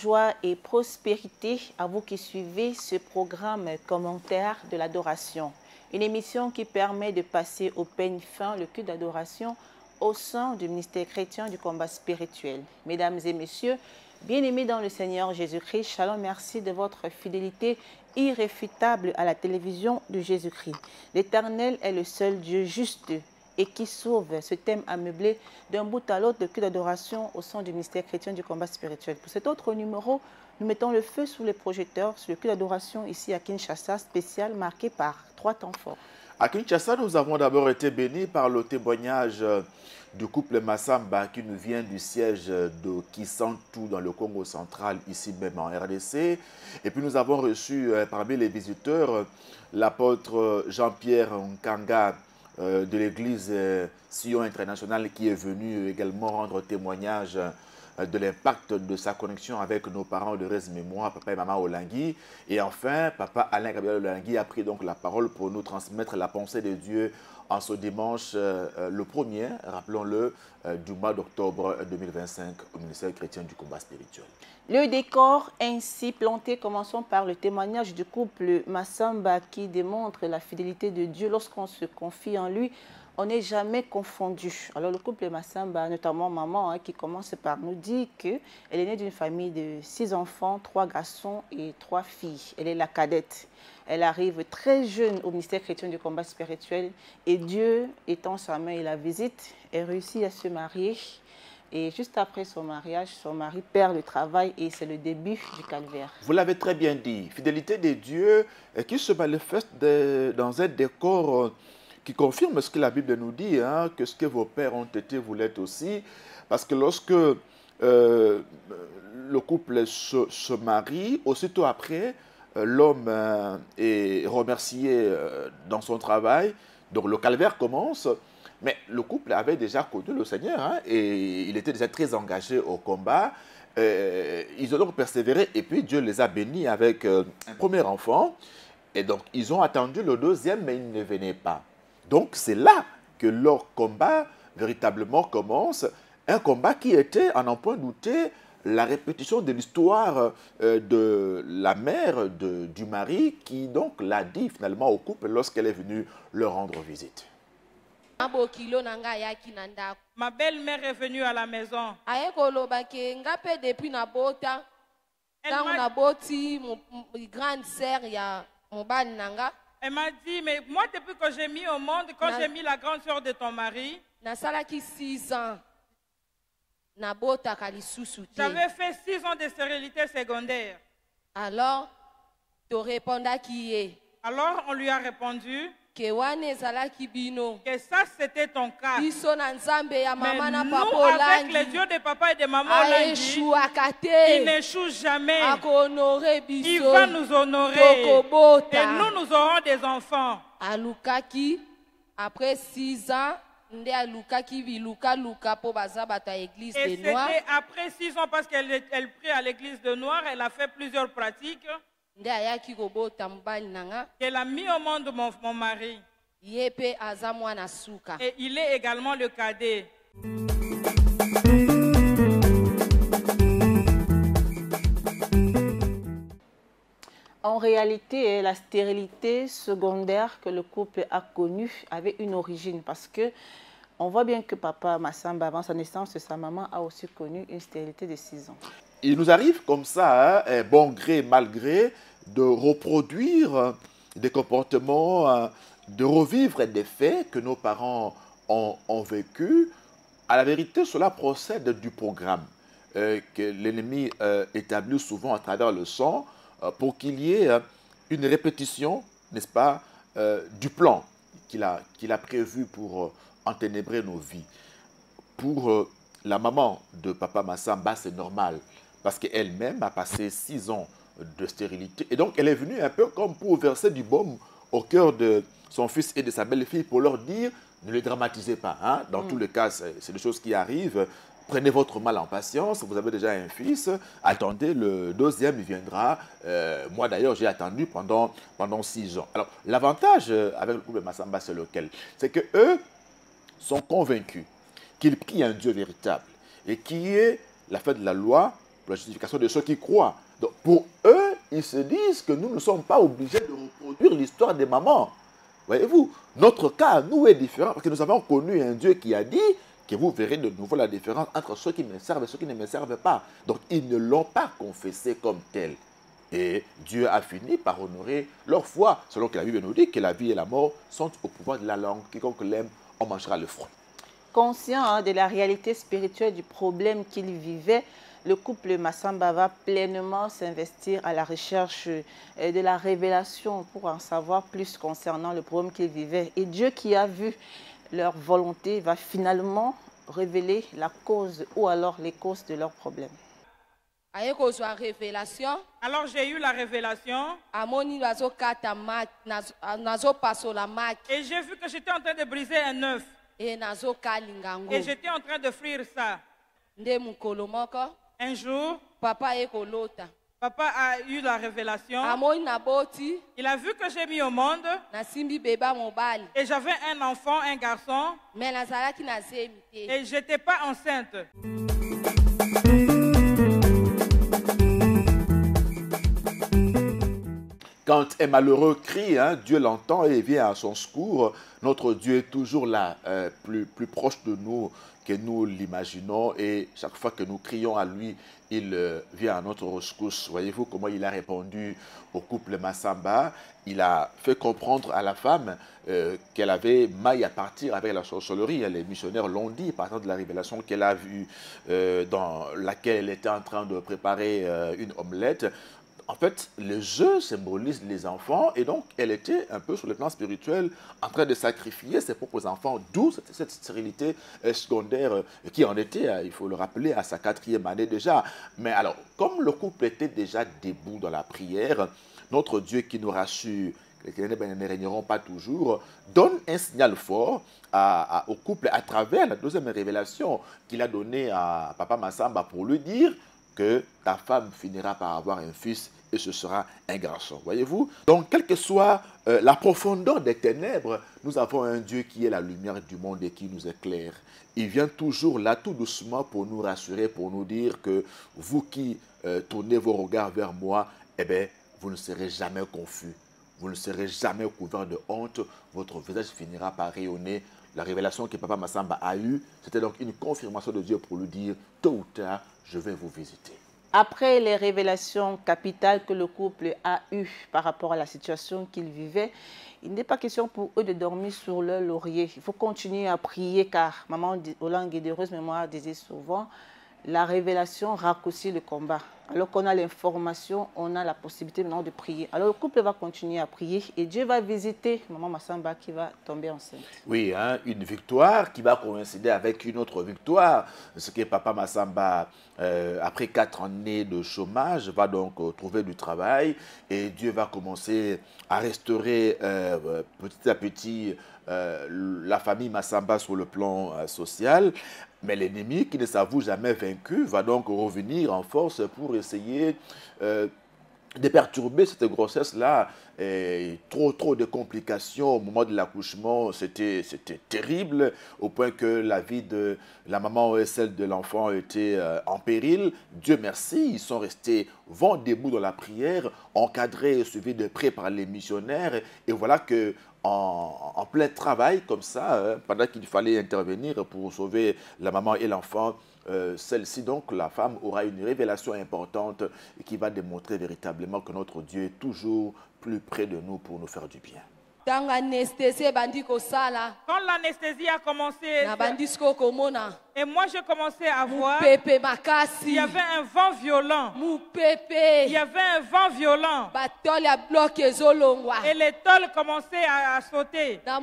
joie et prospérité à vous qui suivez ce programme commentaire de l'adoration. Une émission qui permet de passer au peigne fin le culte d'adoration au sein du ministère chrétien du combat spirituel. Mesdames et messieurs, bien-aimés dans le Seigneur Jésus-Christ, shalom, merci de votre fidélité irréfutable à la télévision de Jésus-Christ. L'Éternel est le seul Dieu juste et qui sauve. Ce thème ameublé d'un bout à l'autre de culte d'adoration au sein du ministère chrétien du combat spirituel. Pour cet autre numéro, nous mettons le feu sous les projecteurs sur le culte d'adoration ici à Kinshasa, spécial marqué par 3 temps forts. À Kinshasa, nous avons d'abord été bénis par le témoignage du couple Massamba qui nous vient du siège de Kisantu dans le Congo central, ici même en RDC. Et puis nous avons reçu parmi les visiteurs l'apôtre Jean-Pierre Nkanga de l'église Sion International qui est venu également rendre témoignage de l'impact de sa connexion avec nos parents de heureuse mémoire, papa et maman Olangui. Et enfin, papa Alain Gabriel Olangui a pris donc la parole pour nous transmettre la pensée de Dieu en ce dimanche, le premier, rappelons-le, du mois d'octobre 2025 au ministère chrétien du combat spirituel. Le décor ainsi planté, commençons par le témoignage du couple Massamba qui démontre la fidélité de Dieu. Lorsqu'on se confie en lui, on n'est jamais confondu. Alors le couple Massamba, notamment maman, qui commence par nous dire qu'elle est née d'une famille de 6 enfants, 3 garçons et 3 filles. Elle est la cadette. Elle arrive très jeune au ministère chrétien du combat spirituel et Dieu étend sa main et la visite. Elle réussit à se marier. Et juste après son mariage, son mari perd le travail et c'est le début du calvaire. Vous l'avez très bien dit, fidélité de Dieu qui se manifeste dans un décor qui confirme ce que la Bible nous dit, hein, que ce que vos pères ont été, vous l'êtes aussi. Parce que lorsque le couple se marie, aussitôt après, l'homme est remercié dans son travail, donc le calvaire commence. Mais le couple avait déjà connu le Seigneur, hein, et il était déjà très engagé au combat. Ils ont donc persévéré et puis Dieu les a bénis avec un premier enfant. Et donc ils ont attendu le deuxième, mais il ne venait pas. Donc c'est là que leur combat véritablement commence. Un combat qui était, à n'en point douter, la répétition de l'histoire de la mère du mari qui donc l'a dit finalement au couple lorsqu'elle est venue leur rendre visite. Ma belle-mère est venue à la maison. Elle m'a dit, mais moi depuis que j'ai mis au monde, quand j'ai mis la grande sœur de ton mari, j'avais fait 6 ans de stérilité secondaire. Alors, on lui a répondu que ça c'était ton cas. Mais nous, avec les yeux de papa et de maman Olangui, il n'échoue jamais. Il va nous honorer. Et nous aurons des enfants. Après 6 ans, et c'était après 6 ans parce qu'elle prie à l'église de Noir, elle a fait plusieurs pratiques. Elle a mis au monde mon mari. Et il est également le cadet. En réalité, la stérilité secondaire que le couple a connue avait une origine parce que on voit bien que papa Massamba, avant sa naissance, sa maman a aussi connu une stérilité de 6 ans. Il nous arrive comme ça, hein, bon gré, mal gré, de reproduire des comportements, de revivre des faits que nos parents ont vécus. À la vérité, cela procède du programme que l'ennemi établit souvent à travers le sang pour qu'il y ait une répétition, n'est-ce pas, du plan qu'il a prévu pour enténébrer nos vies. Pour la maman de papa Massamba, c'est normal, parce qu'elle-même a passé 6 ans de stérilité. Et donc, elle est venue un peu comme pour verser du baume au cœur de son fils et de sa belle-fille pour leur dire, ne les dramatisez pas. Hein? Dans tous les cas, c'est des choses qui arrivent. Prenez votre mal en patience. Vous avez déjà un fils. Attendez, le deuxième, il viendra. Moi, d'ailleurs, j'ai attendu pendant 6 ans. Alors, l'avantage avec le couple Massamba, c'est lequel? C'est qu'eux sont convaincus qu'il prie un Dieu véritable et qui est la fin de la loi pour la justification de ceux qui croient. Donc pour eux, ils se disent que nous ne sommes pas obligés de reproduire l'histoire des mamans. Voyez-vous, notre cas, nous, est différent parce que nous avons connu un Dieu qui a dit que vous verrez de nouveau la différence entre ceux qui me servent et ceux qui ne me servent pas. Donc ils ne l'ont pas confessé comme tel. Et Dieu a fini par honorer leur foi, selon que la Bible nous dit que la vie et la mort sont au pouvoir de la langue. Quiconque l'aime, en mangera le fruit. Conscient de la réalité spirituelle du problème qu'il vivait, le couple Massamba va pleinement s'investir à la recherche de la révélation pour en savoir plus concernant le problème qu'il vivait. Et Dieu qui a vu leur volonté va finalement révéler la cause ou alors les causes de leurs problèmes. Alors j'ai eu la révélation. Et j'ai vu que j'étais en train de briser un œuf. Et j'étais en train de frire ça. Un jour, papa a eu la révélation. Il a vu que j'ai mis au monde. Et j'avais un enfant, un garçon. Et je n'étais pas enceinte. Quand un malheureux crie, Dieu l'entend et vient à son secours. Notre Dieu est toujours là, plus proche de nous que nous l'imaginons. Et chaque fois que nous crions à lui, il vient à notre rescousse. Voyez-vous comment il a répondu au couple Massamba? Il a fait comprendre à la femme qu'elle avait maille à partir avec la sorcellerie. Les missionnaires l'ont dit, partant de la révélation qu'elle a vue, dans laquelle elle était en train de préparer une omelette. En fait, le jeu symbolise les enfants et donc elle était un peu sur le plan spirituel en train de sacrifier ses propres enfants, d'où cette stérilité secondaire qui en était, il faut le rappeler, à sa 4e année déjà. Mais alors, comme le couple était déjà debout dans la prière, notre Dieu qui nous rassure, les ténèbres ne régneront pas toujours, donne un signal fort au couple à travers la 2e révélation qu'il a donnée à Papa Massamba pour lui dire que ta femme finira par avoir un fils et ce sera un garçon. Voyez-vous? Donc, quelle que soit la profondeur des ténèbres, nous avons un Dieu qui est la lumière du monde et qui nous éclaire. Il vient toujours là, tout doucement, pour nous rassurer, pour nous dire que vous qui tournez vos regards vers moi, eh bien, vous ne serez jamais confus. Vous ne serez jamais couvert de honte. Votre visage finira par rayonner. La révélation que Papa Massamba a eue, c'était donc une confirmation de Dieu pour lui dire, tôt ou tard, je vais vous visiter. Après les révélations capitales que le couple a eues par rapport à la situation qu'il vivait, il n'est pas question pour eux de dormir sur leur laurier. Il faut continuer à prier car maman Olangue d'heureuse mémoire disait souvent, la révélation raccourcit le combat. Alors qu'on a l'information, on a la possibilité maintenant de prier. Alors le couple va continuer à prier et Dieu va visiter maman Massamba qui va tomber enceinte. Oui, une victoire qui va coïncider avec une autre victoire. Ce que Papa Massamba, après 4 années de chômage, va donc trouver du travail et Dieu va commencer à restaurer petit à petit la famille Massamba sur le plan social. Mais l'ennemi, qui ne s'avoue jamais vaincu, va donc revenir en force pour essayer de perturber cette grossesse-là. Trop de complications au moment de l'accouchement, c'était terrible, au point que la vie de la maman et celle de l'enfant étaient en péril. Dieu merci, ils sont restés vent debout dans la prière, encadrés et suivis de près par les missionnaires. Et voilà que en plein travail comme ça, pendant qu'il fallait intervenir pour sauver la maman et l'enfant, celle-ci, donc la femme, aura une révélation importante qui va démontrer véritablement que notre Dieu est toujours plus près de nous pour nous faire du bien. Quand l'anesthésie a commencé, et moi j'ai commencé à voir, il y avait un vent violent. Il y avait un vent violent. Et les tôles commençaient à sauter. J'ai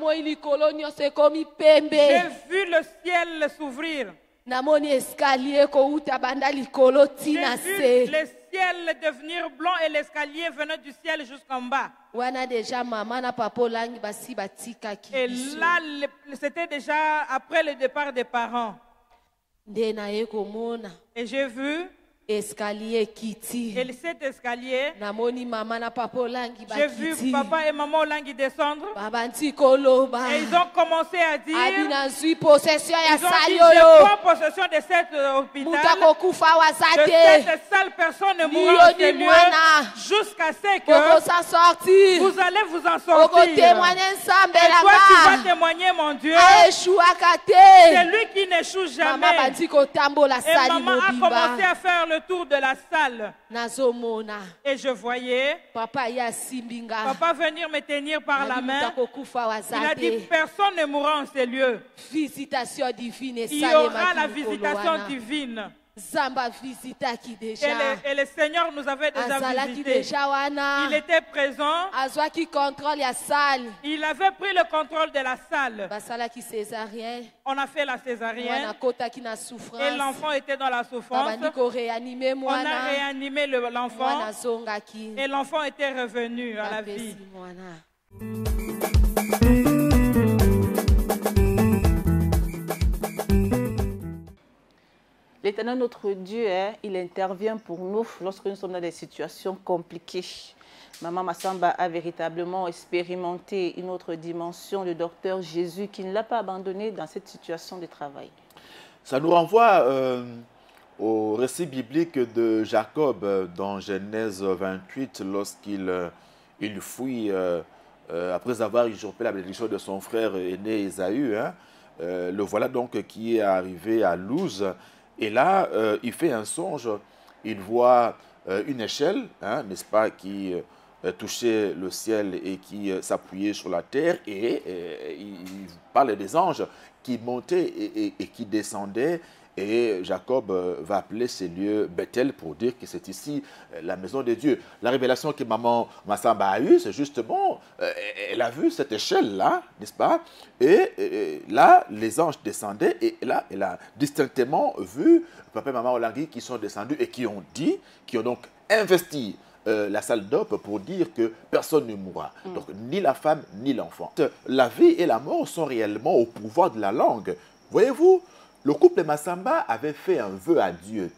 vu le ciel s'ouvrir. J'ai vu le ciel devenir blanc et l'escalier venait du ciel jusqu'en bas. Et là, c'était déjà après le départ des parents. Et j'ai vu escalier kiti. Et cet escalier, namoni mama na papa Olangi j'ai vu papa et maman Olangi descendre. Baba ntikoloba. Et ils ont commencé à dire, abinazui possession ya ils ont dit, salioyo. je prends possession de cet hôpital. Mutako kufa De wazate. cette sale personne ne mourra en ces lieux jusqu'à ce Koko sa sorti. vous allez vous en Koko sortir. témoigner Et nsambe toi, tu vas langa. témoigner, mon Dieu. Aeshua kate. C'est lui qui n'échoue Mama jamais. bandiko tambola Et sali maman a mobimba. commencé à faire le tour de la salle. Nazomona. Et je voyais Papa ya simbinga. papa venir me tenir par la main. Mutako kufa Il a dit, wazate. personne ne mourra en ces lieux. Visitation divine. Il y aura la visitation divine. Zamba visitaki Et déjà. le Seigneur nous avait déjà Azalaki visités. déjà wana. Il était présent. Azwaki contrôle ya salle. Il avait pris le contrôle de la salle. Basalaki césarien. On a fait la césarienne. Wana kotaki na souffrance. Et l'enfant était dans la souffrance. Babandi ko réanimer On a mwana. réanimé l'enfant. Mwana zongaki. Et l'enfant était revenu à la Bapesi vie. mwana. L'Éternel, notre Dieu, il intervient pour nous lorsque nous sommes dans des situations compliquées. Maman Massamba a véritablement expérimenté une autre dimension, le docteur Jésus, qui ne l'a pas abandonné dans cette situation de travail. Ça nous renvoie au récit biblique de Jacob dans Genèse 28, lorsqu'il il fuit, après avoir usurpé la bénédiction de son frère aîné Ésaü. Le voilà donc qui est arrivé à Luz. Et là, il fait un songe, il voit une échelle, n'est-ce pas, qui touchait le ciel et qui s'appuyait sur la terre. Et il parle des anges qui montaient et qui descendaient. Et Jacob va appeler ces lieux Bethel pour dire que c'est ici la maison de Dieu. La révélation que maman Massamba a eue, c'est justement, elle a vu cette échelle-là, n'est-ce pas? Et là, les anges descendaient et là, elle a distinctement vu papa et maman Olangi qui sont descendus et qui ont donc investi la salle d'op pour dire que personne ne mourra. Donc, ni la femme, ni l'enfant. La vie et la mort sont réellement au pouvoir de la langue. Voyez-vous, le couple Massamba avait fait un vœu à Dieu.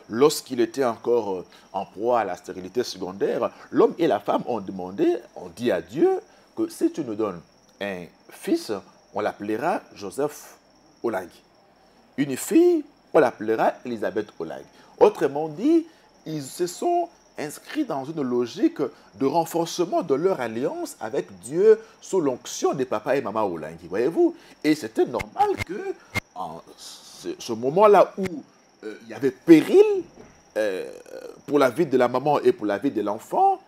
Lorsqu'il était encore en proie à la stérilité secondaire, l'homme et la femme ont dit à Dieu que si tu nous donnes un fils, on l'appellera Joseph Olangi. Une fille, on l'appellera Elisabeth Olangi. Autrement dit, ils se sont inscrits dans une logique de renforcement de leur alliance avec Dieu sous l'onction des papas et maman Olangi. Voyez-vous? Et c'était normal que en ce moment-là où il y avait péril pour la vie de la maman et pour la vie de l'enfant,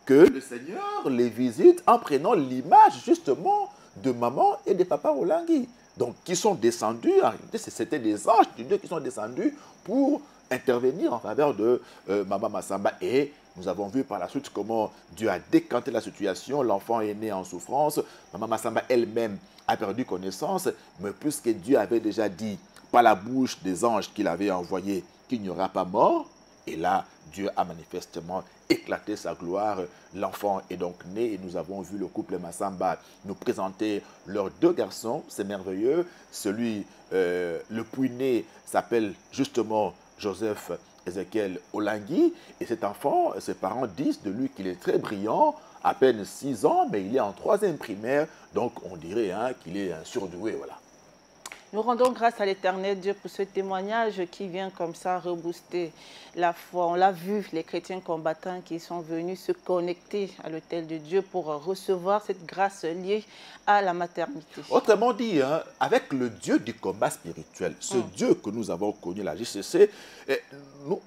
que le Seigneur les visite en prenant l'image justement de maman et de papa Olangi. Donc, qui sont descendus, c'était des anges de Dieu qui sont descendus pour intervenir en faveur de maman Massamba. Et nous avons vu par la suite comment Dieu a décanté la situation. L'enfant est né en souffrance. Maman Massamba elle-même a perdu connaissance. Mais puisque Dieu avait déjà dit par la bouche des anges qu'il avait envoyés qu'il n'y aura pas mort, et là, Dieu a manifestement éclaté sa gloire. L'enfant est donc né et nous avons vu le couple Massamba nous présenter leurs deux garçons. C'est merveilleux. Celui, le puiné, s'appelle justement Joseph Ezekiel Olangi. Et cet enfant, ses parents disent de lui qu'il est très brillant, à peine 6 ans, mais il est en 3e primaire. Donc on dirait qu'il est un surdoué, voilà. Nous rendons grâce à l'Éternel Dieu pour ce témoignage qui vient comme ça rebooster la foi. On l'a vu, les chrétiens combattants qui sont venus se connecter à l'autel de Dieu pour recevoir cette grâce liée à la maternité. Autrement dit, avec le Dieu du combat spirituel, ce Dieu que nous avons connu, la JCC,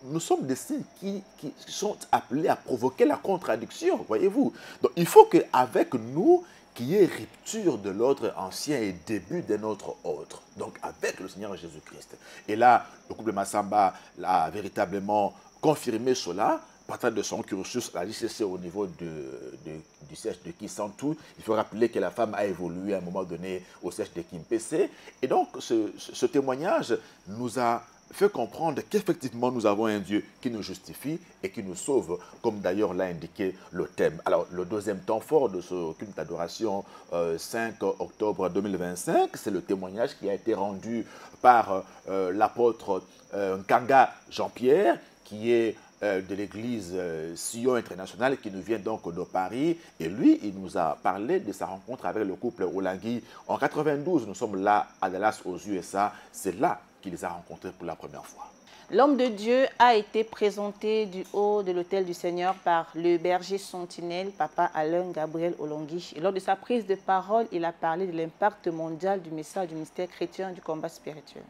nous sommes des signes qui sont appelés à provoquer la contradiction, voyez-vous. Donc il faut qu'avec nous, qu'il y ait rupture de l'ordre ancien et début d'un autre ordre. Donc avec le Seigneur Jésus-Christ. Et là, le couple Massamba a véritablement confirmé cela, partant de son cursus à la JCC au niveau du siège de Kisantu. Il faut rappeler que la femme a évolué à un moment donné au siège de Kimpese. Et donc ce témoignage nous a fait comprendre qu'effectivement nous avons un Dieu qui nous justifie et qui nous sauve, comme d'ailleurs l'a indiqué le thème. Alors le deuxième temps fort de ce culte d'adoration 5 octobre 2025, c'est le témoignage qui a été rendu par l'apôtre Nkanga Jean-Pierre, qui est de l'église Sion International, qui nous vient donc de Paris. Et lui, il nous a parlé de sa rencontre avec le couple Olangui. En 92, nous sommes là à Dallas, aux USA. C'est là qu'il les a rencontrés pour la première fois. L'homme de Dieu a été présenté du haut de l'autel du Seigneur par le berger sentinelle, Papa Alain Gabriel Olangui. Et lors de sa prise de parole, il a parlé de l'impact mondial du message du ministère chrétien du combat spirituel.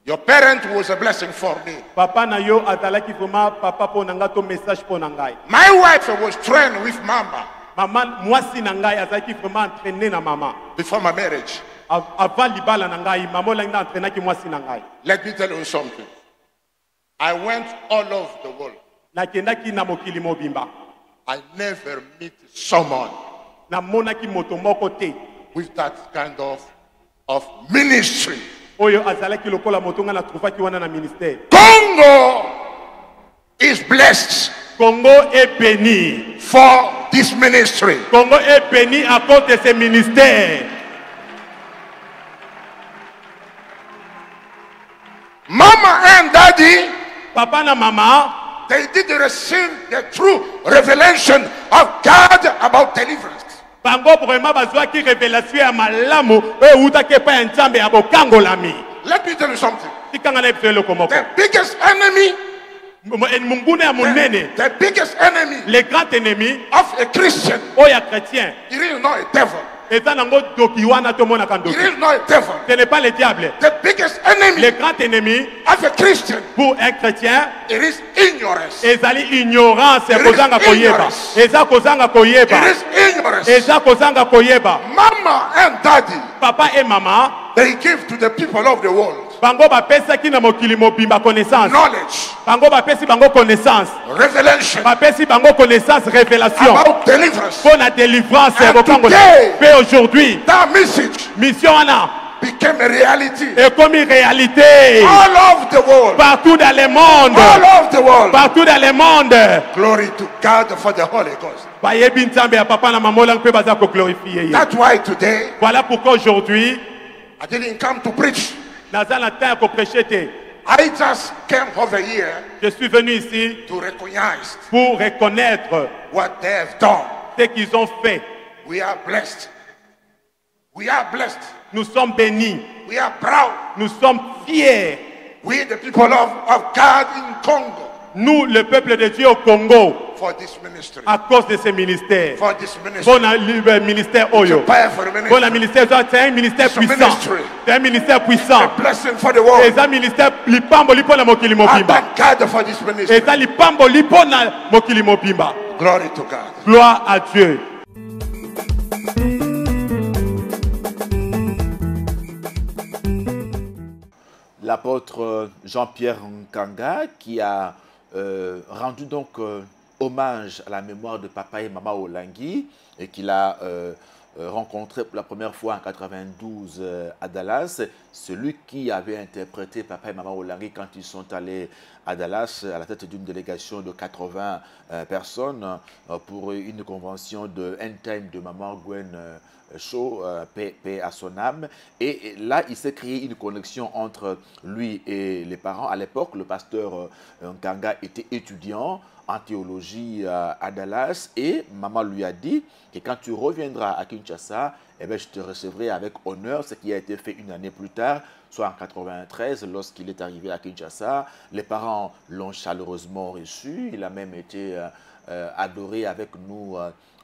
Your parent was a blessing for me. Papa na yo atalaki vraiment papa po nanga to message po nangai. My wife was trained with mama. Maman mwasi nangai azaki vraiment entraîné na mama. Before my marriage. Avant libala nangai maman la nda entraîné ki mwasi nangai. Let me tell you something. I went all over the world. Na kendaki na mokili mobimba. I never meet someone na monaki moto moko te with that kind of ministry. Oyo azalaki lokola motonga na trouvaki wana na ministère. Congo is blessed. Congo est béni for this ministry. Congo est béni à cause de ce ministère. Mama and daddy, papa na mama, they did receive the true revelation of God about deliverance. Bango vraiment bazwaki révélation ya malamu e utake pa nzambe ya bokangolami. Let me tell you something. The biggest enemy, the biggest enemy, le grand ennemi of a Christian, oya chrétien, il is not a devil. Il is not a devil. Ce n'est pas le diable. The biggest enemy, le grand ennemi of a Christian, pour un chrétien, it is ignorance. Ezali ignorance. It is ignorance. Mama and daddy, papa et maman, they give to the people of the world bango bapesaki na mokili mobimba connaissance. Knowledge. Bango bapesi bango connaissance. Revelation. Bapesi bango connaissance, révélation. About deliverance. Pour la délivrance. Et aujourd'hui, that message mission ana became a reality. Et comme une réalité. All over the world. Partout dans le monde. All over the world. Partout dans le monde. Glory to God for the Holy Ghost. That's why today, voilà pourquoi aujourd'hui, I didn't come to preach. I just came over here. Je suis venu ici to recognize pour reconnaître what they have done. Ce qu'ils ont fait. We are blessed. We are blessed. Nous sommes bénis. We are proud. Nous sommes fiers. We the people of God in Congo. Nous, le peuple de Dieu au Congo, for this ministry. À cause de ce ministère. For this ministry. Bon ministère Oyo. Bon ministère, c'est un ministère puissant. C'est un ministère puissant. A blessing for the world. C'est un ministère lipambo lipona mokili mobimba. God for this ministry. C'est un lipambo lipona mokili mobimba. Glory to God. Gloire à Dieu. L'apôtre Jean-Pierre Nkanga qui a rendu donc hommage à la mémoire de papa et maman Olangui et qu'il a rencontré pour la première fois en 92 à Dallas. Celui qui avait interprété papa et maman Olangui quand ils sont allés à Dallas à la tête d'une délégation de 80 personnes pour une convention de End Time de maman Gwen Shaw, paix à son âme. Et là, il s'est créé une connexion entre lui et les parents. À l'époque, le pasteur Nkanga était étudiant en théologie à Dallas et maman lui a dit que quand tu reviendras à Kinshasa, eh bien, je te recevrai avec honneur, ce qui a été fait une année plus tard, soit en 93, lorsqu'il est arrivé à Kinshasa. Les parents l'ont chaleureusement reçu, il a même été adoré avec nous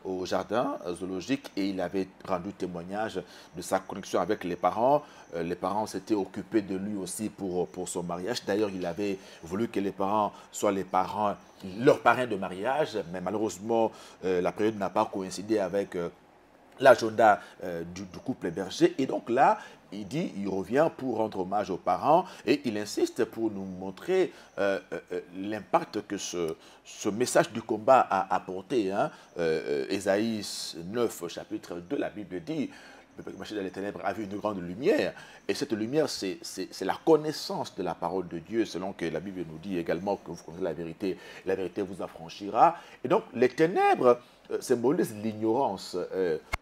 au jardin zoologique et il avait rendu témoignage de sa connexion avec les parents. Les parents s'étaient occupés de lui aussi pour son mariage. D'ailleurs, il avait voulu que les parents soient leurs parrains de mariage, mais malheureusement, la période n'a pas coïncidé avec l'agenda du couple berger. Et donc là, il dit, il revient pour rendre hommage aux parents et il insiste pour nous montrer l'impact que ce message du combat a apporté. Hein. Ésaïe 9, chapitre 2, la Bible dit, le peuple qui marchait dans les ténèbres a vu une grande lumière. Et cette lumière, c'est la connaissance de la parole de Dieu, selon que la Bible nous dit également que vous connaissez la vérité vous affranchira. Et donc, les ténèbres symbolise l'ignorance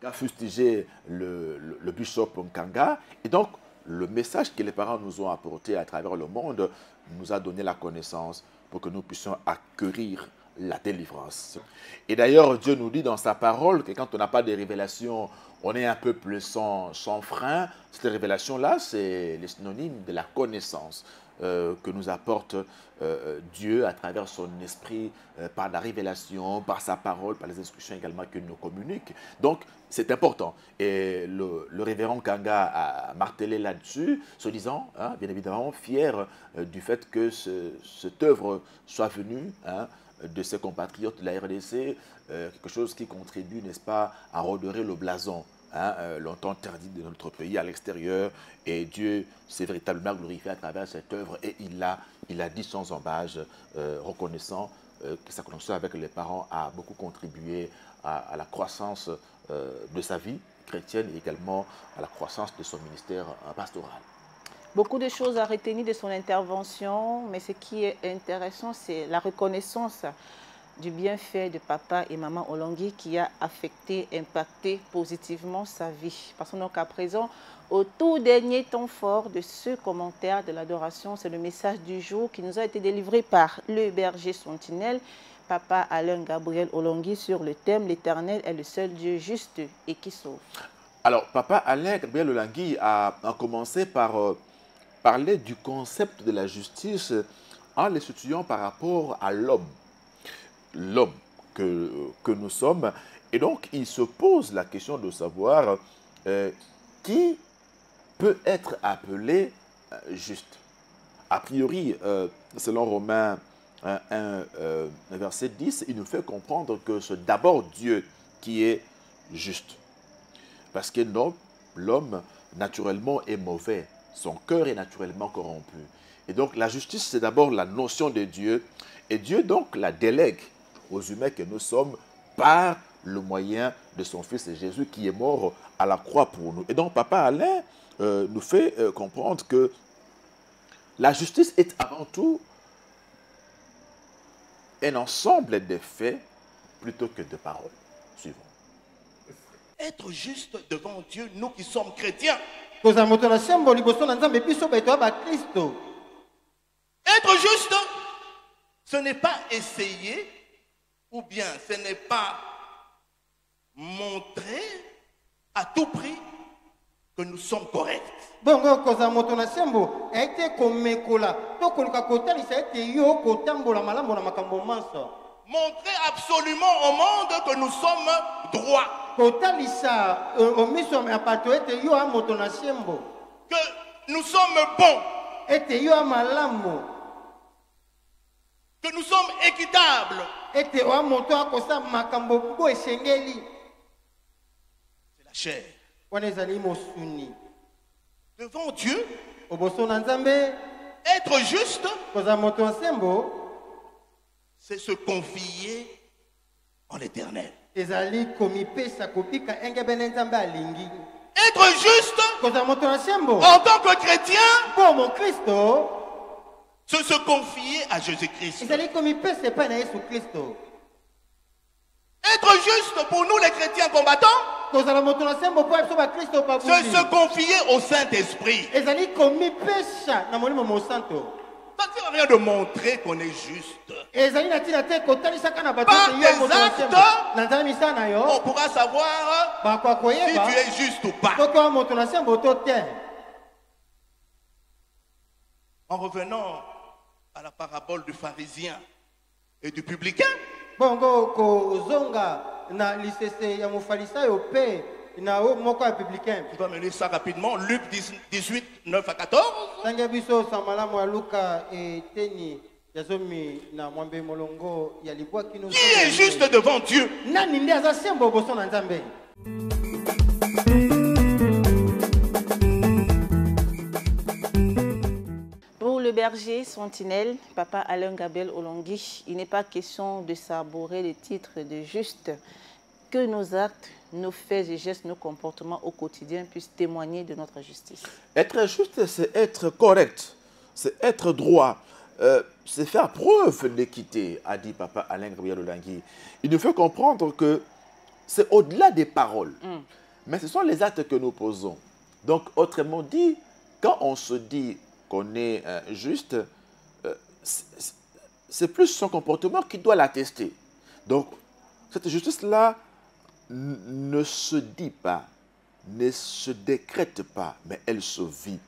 qu'a fustigé le bishop Nkanga. Et donc, le message que les parents nous ont apporté à travers le monde nous a donné la connaissance pour que nous puissions acquérir la délivrance. Et d'ailleurs, Dieu nous dit dans sa parole que quand on n'a pas de révélation, on est un peu plus sans frein. Cette révélation-là, c'est le synonyme de la connaissance que nous apporte Dieu à travers son esprit, par la révélation, par sa parole, par les instructions également qu'il nous communique. Donc, c'est important. Et le révérend Kanga a martelé là-dessus, se disant, hein, bien évidemment, fier du fait que cette œuvre soit venue de ses compatriotes de la RDC, quelque chose qui contribue, n'est-ce pas, à redorer le blason, longtemps interdit de notre pays à l'extérieur. Et Dieu s'est véritablement glorifié à travers cette œuvre et il a dit sans embâche, reconnaissant que sa connexion avec les parents a beaucoup contribué à la croissance de sa vie chrétienne et également à la croissance de son ministère pastoral. Beaucoup de choses à retenir de son intervention, mais ce qui est intéressant, c'est la reconnaissance du bienfait de papa et maman Olongui qui a affecté, impacté positivement sa vie. Parce que qu'à présent, au tout dernier temps fort de ce commentaire de l'adoration, c'est le message du jour qui nous a été délivré par le berger sentinelle, papa Alain Gabriel Olongui, sur le thème « L'Éternel est le seul Dieu juste et qui sauve ». Alors, papa Alain Gabriel Olongui a commencé par parler du concept de la justice en le situant par rapport à l'homme que nous sommes. Et donc, il se pose la question de savoir qui peut être appelé juste. A priori, selon Romains 1, verset 10, il nous fait comprendre que c'est d'abord Dieu qui est juste. Parce que l'homme, naturellement, est mauvais. Son cœur est naturellement corrompu. Et donc, la justice, c'est d'abord la notion de Dieu. Et Dieu, donc, la délègue aux humains que nous sommes par le moyen de son Fils Jésus qui est mort à la croix pour nous. Et donc, papa Alain nous fait comprendre que la justice est avant tout un ensemble de faits plutôt que de paroles. Suivons. Être juste devant Dieu, nous qui sommes chrétiens. Être juste, ce n'est pas essayer, ou bien ce n'est pas montrer à tout prix que nous sommes corrects. Montrer absolument au monde que nous sommes droits. Que nous sommes bons. Que nous sommes équitables. C'est la chair. Devant Dieu, être juste, c'est se confier en l'Éternel. Être juste, en tant que chrétien, c'est se confier à Jésus-Christ. Être juste pour nous les chrétiens combattants, c'est se confier au Saint-Esprit. Ça ne sert à rien de montrer qu'on est juste. Par des actes, on pourra savoir si tu es juste ou pas. En revenant à la parabole du pharisien et du publicain, tu vas mener ça rapidement. Luc 18, 9 à 14. Qui est juste devant Dieu? Pour le berger sentinelle, papa Alain Gabriel Olongui, il n'est pas question de s'arborer le titre de juste, que nos actes, nos faits et gestes, nos comportements au quotidien puissent témoigner de notre justice. Être juste, c'est être correct, c'est être droit, c'est faire preuve d'équité, a dit papa Alain Gabriel Olongui. Il nous fait comprendre que c'est au-delà des paroles, mais ce sont les actes que nous posons. Donc, autrement dit, quand on se dit qu'on est juste, c'est plus son comportement qui doit l'attester. Donc, cette justice-là ne se dit pas, ne se décrète pas, mais elle se vit,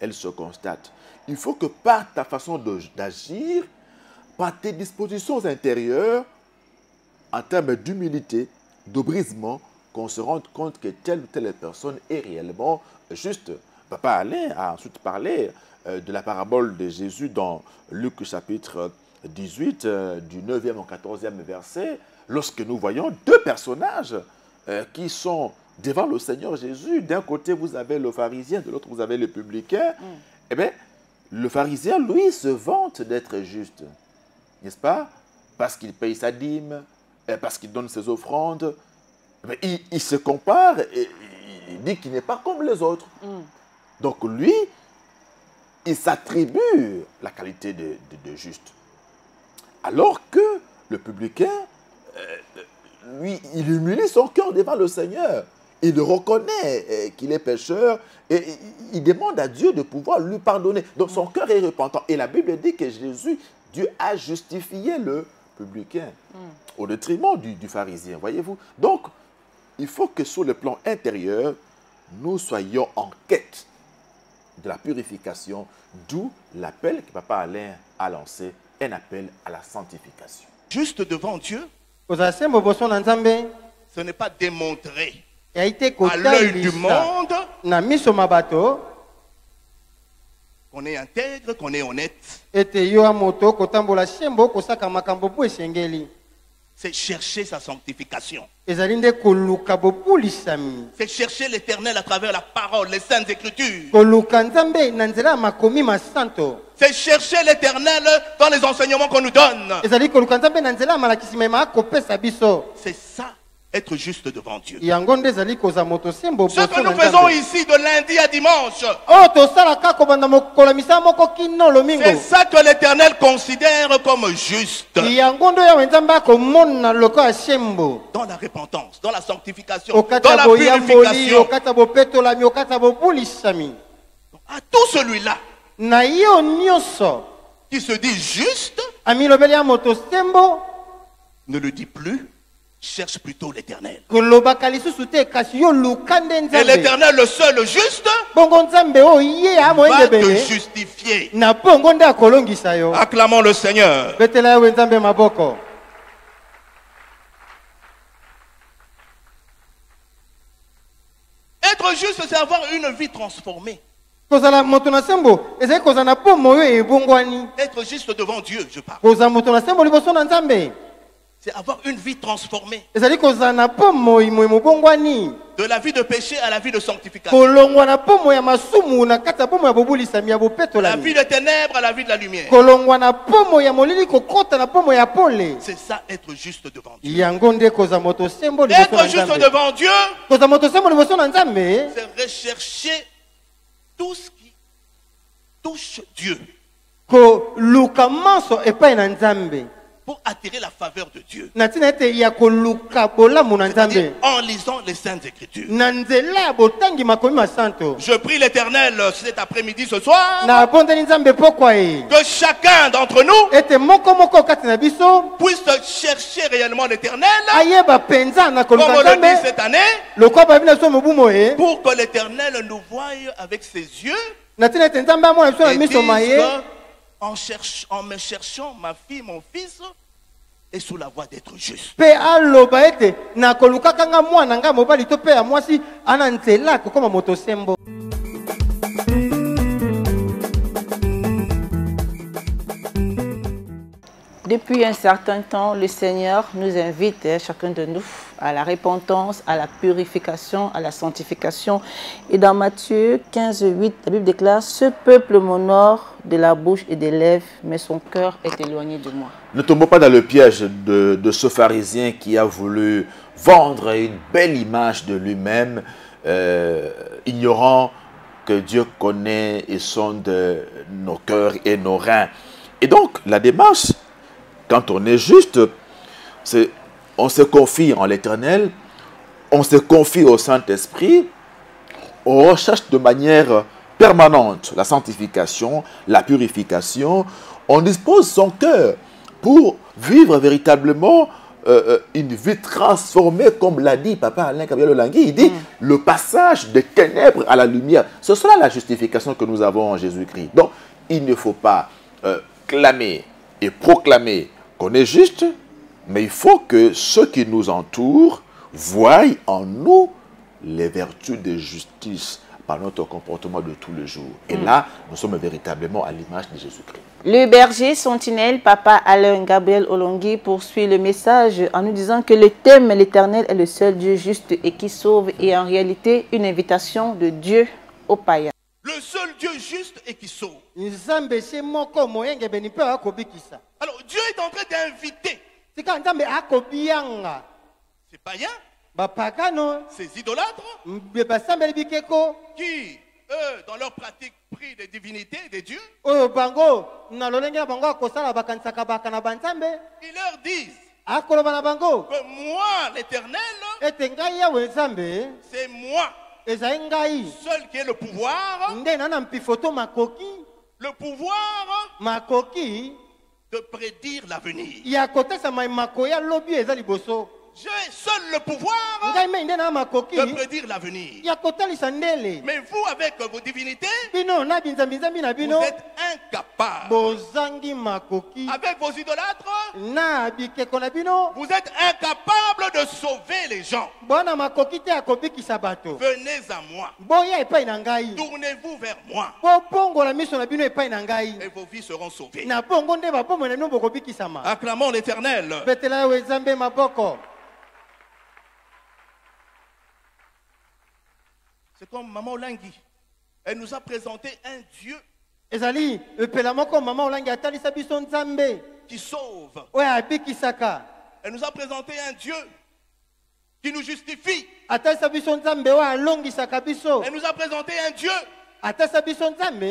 elle se constate. Il faut que par ta façon d'agir, par tes dispositions intérieures, en termes d'humilité, de brisement, qu'on se rende compte que telle ou telle personne est réellement juste. Papa Alain a ensuite parlé de la parabole de Jésus dans Luc chapitre 18, du 9e au 14e verset, lorsque nous voyons deux personnages qui sont devant le Seigneur Jésus. D'un côté, vous avez le pharisien, de l'autre, vous avez le publicain. Eh bien, le pharisien, lui, se vante d'être juste, n'est-ce pas? Parce qu'il paye sa dîme, parce qu'il donne ses offrandes. Mais il se compare et il dit qu'il n'est pas comme les autres. Donc lui, il s'attribue la qualité de juste. Alors que le publicain, lui, il humilie son cœur devant le Seigneur. Il reconnaît qu'il est pécheur et il demande à Dieu de pouvoir lui pardonner. Donc son cœur est repentant. Et la Bible dit que Jésus, Dieu a justifié le publicain au détriment du pharisien, voyez-vous. Donc, il faut que sur le plan intérieur, nous soyons en quête de la purification, d'où l'appel que Papa Alain a lancé, un appel à la sanctification. Juste devant Dieu, ce n'est pas démontré à l'œil du monde qu'on est intègre, qu'on est honnête. C'est chercher sa sanctification. C'est chercher l'Éternel à travers la parole, les saintes écritures. C'est chercher l'Éternel dans les enseignements qu'on nous donne. C'est ça, être juste devant Dieu. Ce que nous faisons ici de lundi à dimanche, c'est ça que l'Éternel considère comme juste. Dans la repentance, dans la sanctification, dans la purification. À tout celui-là qui se dit juste, ne le dit plus, cherche plutôt l'Éternel. Et l'Éternel, le seul juste, va te justifier. Acclamons le Seigneur. Être juste, c'est avoir une vie transformée. Être juste devant Dieu, je parle. C'est avoir une vie transformée. De la vie de péché à la vie de sanctification. La vie de ténèbres à la vie de la lumière. C'est ça, être juste devant Dieu. Être juste devant Dieu, c'est rechercher tout ce qui touche Dieu. Pour attirer la faveur de Dieu. En lisant les Saintes Écritures. Je prie l'Éternel cet après-midi, ce soir, que chacun d'entre nous puisse chercher réellement l'Éternel, comme on le dit cette année, pour que l'Éternel nous voie avec ses yeux et dise en me cherchant, ma fille, mon fils, est sous la voie d'être juste. Depuis un certain temps, le Seigneur nous invite, chacun de nous, à la repentance, à la purification, à la sanctification. Et dans Matthieu 15:8, la Bible déclare « Ce peuple m'honore de la bouche et des lèvres, mais son cœur est éloigné de moi. » Ne tombons pas dans le piège de ce pharisien qui a voulu vendre une belle image de lui-même, ignorant que Dieu connaît et sonde nos cœurs et nos reins. Et donc, la démarche, quand on est juste, on se confie en l'Éternel, on se confie au Saint-Esprit, on recherche de manière permanente la sanctification, la purification, on dispose son cœur pour vivre véritablement une vie transformée, comme l'a dit Papa Alain Gabriel Olangui. Il dit le passage des ténèbres à la lumière. Ce sera la justification que nous avons en Jésus-Christ. Donc, il ne faut pas clamer et proclamer qu'on est juste, mais il faut que ceux qui nous entourent voient en nous les vertus de justice par notre comportement de tous les jours. Et là, nous sommes véritablement à l'image de Jésus-Christ. Le berger sentinelle, Papa Alain Gabriel Olangui, poursuit le message en nous disant que le thème l'Éternel est le seul Dieu juste et qui sauve, et en réalité une invitation de Dieu aux païens. Le seul Dieu juste et qui sauve. Alors Dieu est en train d'inviter ces païens, ces idolâtres, qui, eux, dans leur pratique, prient des divinités, des dieux. Ils leur disent que moi, l'Éternel, c'est moi seul qui ai le pouvoir, de prédire l'avenir. J'ai seul le pouvoir de prédire l'avenir. Mais vous, avec vos divinités, vous êtes incapables. Avec vos idolâtres, vous êtes incapables de sauver les gens. Venez à moi. Tournez-vous vers moi. Et vos vies seront sauvées. Acclamons l'Éternel. C'est comme Maman Olangui. Elle nous a présenté un Dieu qui sauve. Elle nous a présenté un Dieu qui nous justifie. Elle nous a présenté un Dieu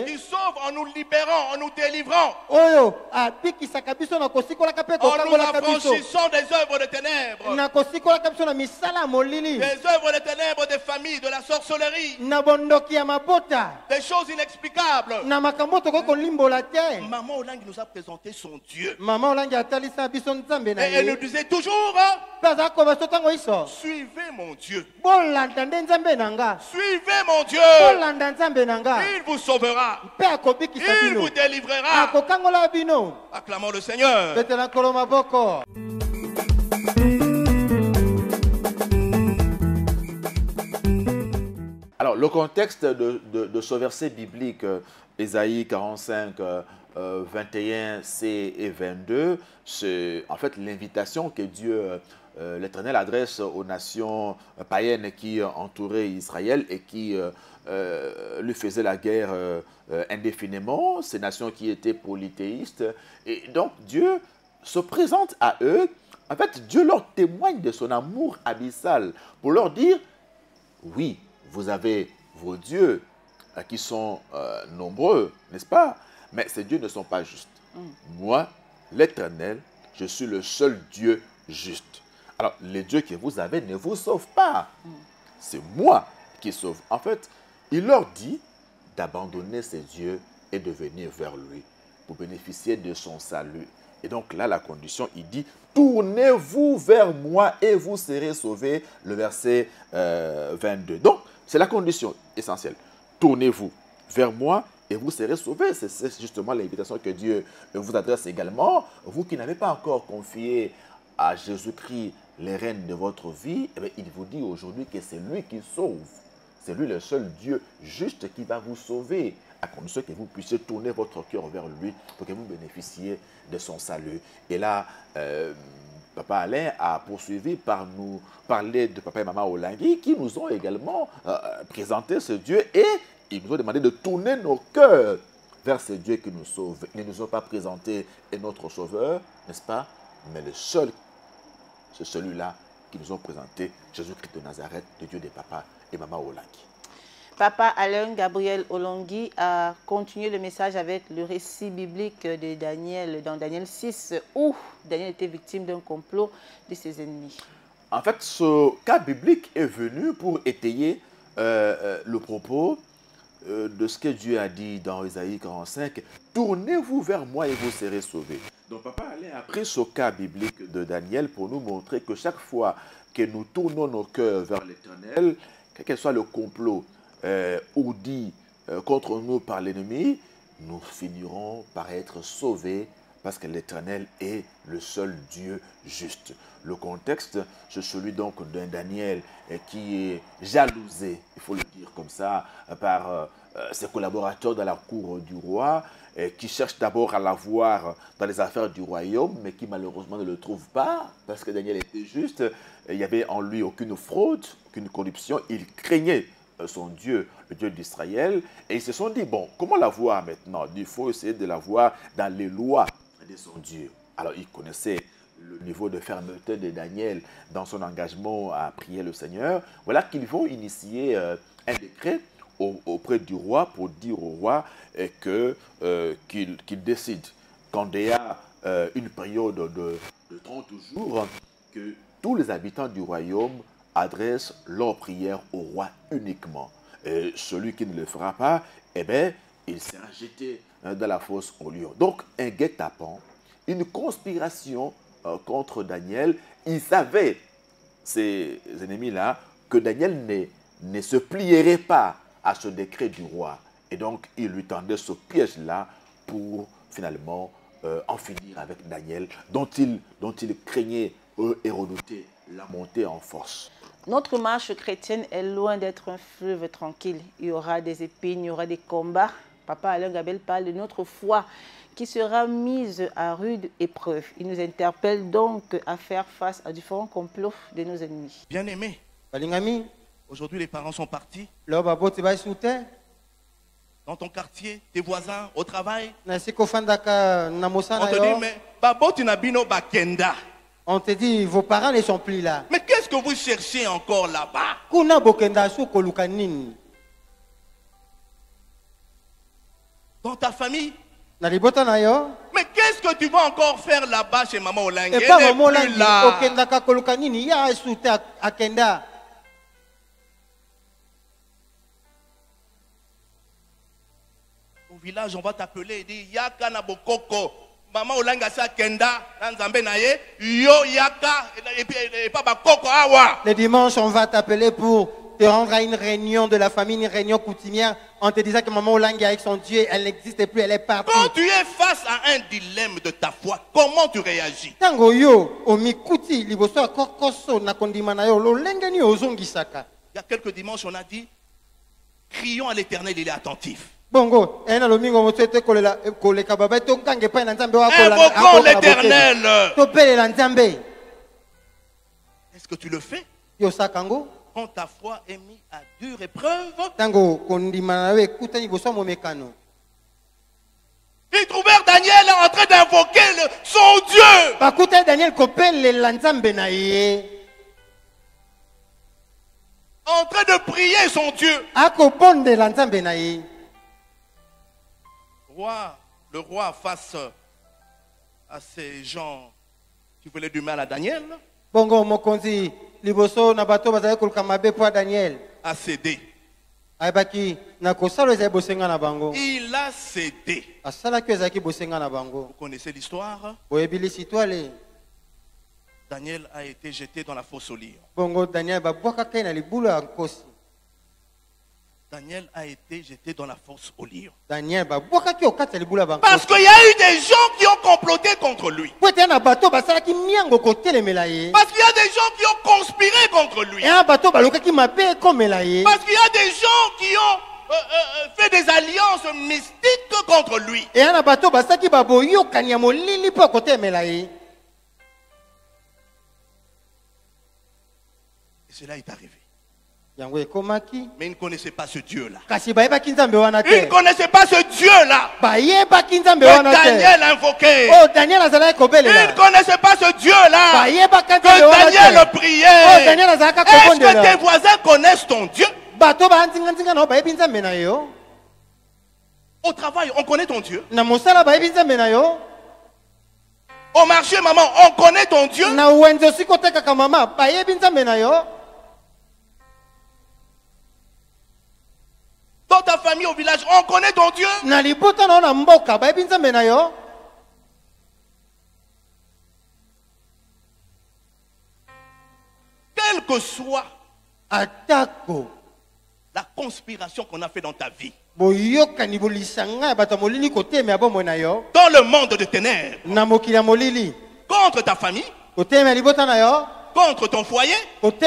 qui sauve en nous libérant, en nous délivrant, en nous affranchissant des œuvres de ténèbres, des œuvres de ténèbres des familles, de la sorcellerie, des choses inexplicables. Maman Olangui nous a présenté son Dieu. Et elle nous disait toujours, suivez mon Dieu. Suivez mon Dieu. Il vous sauvera. Il vous délivrera. Acclamons le Seigneur. Alors, le contexte de ce verset biblique, Ésaïe 45, 21c et 22, c'est en fait l'invitation que Dieu, l'Éternel, adresse aux nations païennes qui entouraient Israël et qui lui faisaient la guerre indéfiniment, ces nations qui étaient polythéistes. Et donc Dieu se présente à eux. En fait, Dieu leur témoigne de son amour abyssal pour leur dire, oui, vous avez vos dieux qui sont nombreux, n'est-ce pas? Mais ces dieux ne sont pas justes. Moi, l'Éternel, je suis le seul Dieu juste. Alors, les dieux que vous avez ne vous sauvent pas. C'est moi qui sauve. En fait, il leur dit d'abandonner ces dieux et de venir vers lui pour bénéficier de son salut. Et donc là, la condition, il dit, tournez-vous vers moi et vous serez sauvés, le verset 22. Donc, c'est la condition essentielle. Tournez-vous vers moi et vous serez sauvés. C'est justement l'invitation que Dieu vous adresse également. Vous qui n'avez pas encore confié à Jésus-Christ les rênes de votre vie, eh bien, il vous dit aujourd'hui que c'est lui qui sauve. C'est lui le seul Dieu juste qui va vous sauver, à condition que vous puissiez tourner votre cœur vers lui pour que vous bénéficiez de son salut. Et là, Papa Alain a poursuivi par nous parler de Papa et Maman Olangui qui nous ont également présenté ce Dieu et ils nous ont demandé de tourner nos cœurs vers ce Dieu qui nous sauve. Ils ne nous ont pas présenté notre Sauveur, n'est-ce pas? Mais le seul, c'est celui-là qui nous ont présenté, Jésus-Christ de Nazareth, le Dieu des papas et Maman Olangui. Papa Alain Gabriel Olangui a continué le message avec le récit biblique de Daniel, dans Daniel 6, où Daniel était victime d'un complot de ses ennemis. En fait, ce cas biblique est venu pour étayer le propos de ce que Dieu a dit dans Ésaïe 45. « Tournez-vous vers moi et vous serez sauvés. » Donc Papa Alain a pris ce cas biblique de Daniel pour nous montrer que chaque fois que nous tournons nos cœurs vers l'Éternel, quel que soit le complot ourdi contre nous par l'ennemi, nous finirons par être sauvés parce que l'Éternel est le seul Dieu juste. Le contexte, c'est celui donc d'un Daniel qui est jalousé, il faut le dire comme ça, par ses collaborateurs dans la cour du roi, qui cherchent d'abord à l'avoir dans les affaires du royaume, mais qui malheureusement ne le trouvent pas, parce que Daniel était juste, il n'y avait en lui aucune fraude, aucune corruption, il craignait son Dieu, le Dieu d'Israël, et ils se sont dit, bon, comment l'avoir maintenant? Il faut essayer de l'avoir dans les lois de son Dieu. Alors, ils connaissaient le niveau de fermeté de Daniel dans son engagement à prier le Seigneur. Voilà qu'ils vont initier un décret auprès du roi pour dire au roi qu'il décide, quand il y a une période de 30 jours, que tous les habitants du royaume adressent leur prière au roi uniquement. Et celui qui ne le fera pas, eh bien, il sera jeté dans la fosse au lion. Donc, un guet-apens, une conspiration contre Daniel. Ils savaient, ces ennemis-là, que Daniel ne se plierait pas à ce décret du roi. Et donc, ils lui tendaient ce piège-là pour finalement en finir avec Daniel, dont il craignait et redoutait la montée en force. Notre marche chrétienne est loin d'être un fleuve tranquille. Il y aura des épines, il y aura des combats. Papa Alain Gabel parle de notre foi qui sera mise à rude épreuve. Il nous interpelle donc à faire face à différents complots de nos ennemis. Bien-aimés, aujourd'hui les parents sont partis. Dans ton quartier, tes voisins, au travail. On te dit, mais Babo, tu n'as bino bakenda. On te dit, vos parents ne sont plus là. Mais qu'est-ce que vous cherchez encore là-bas? Dans ta famille? Mais qu'est-ce que tu vas encore faire là-bas chez Maman Olangue? Elle n'est plus là. Au village, on va t'appeler et dire Yaka na bokoko. Maman Olanga sa kenda, Nzambe na ye, yo yaka et pas bakoko awa. Le dimanche, on va t'appeler pour te rendre à une réunion de la famille, une réunion coutumière, en te disant que Maman Olanga avec son Dieu, elle n'existe plus, elle est partie. Quand tu es face à un dilemme de ta foi, comment tu réagis? Tango yo, omikuti liboso kokoso na kondima na yo, lo lengeni ozongisaka. Il y a quelques dimanches, on a dit, crions à l'Éternel, il est attentif. Bongo, invoquons l'Éternel. Est-ce que tu le fais? Quand ta foi est mise à dure épreuve, ils trouvèrent Daniel en train d'invoquer son Dieu. En train de prier son Dieu. Le roi face à ces gens qui voulaient du mal à Daniel a cédé. Il a cédé. Vous connaissez l'histoire? Daniel a été jeté dans la fosse aux lions. Daniel a été jeté dans la fosse aux lions. Parce qu'il y a eu des gens qui ont comploté contre lui. Parce qu'il y a des gens qui ont conspiré contre lui. Parce qu'il y a des gens qui ont fait des alliances mystiques contre lui. Et cela est arrivé. Mais ils ne connaissaient pas ce Dieu-là. Ils ne connaissaient pas ce Dieu-là. Que Daniel invoquait. Ils ne connaissaient pas ce Dieu-là. Que Daniel priait. Est-ce que tes voisins connaissent ton Dieu? Au travail, on connaît ton Dieu. Au marché, maman, on connaît ton Dieu. Dans ta famille, au village, on connaît ton Dieu. que soit la conspiration qu'on a fait dans ta vie, dans le monde de ténèbres, contre ta famille, contre ton foyer, contre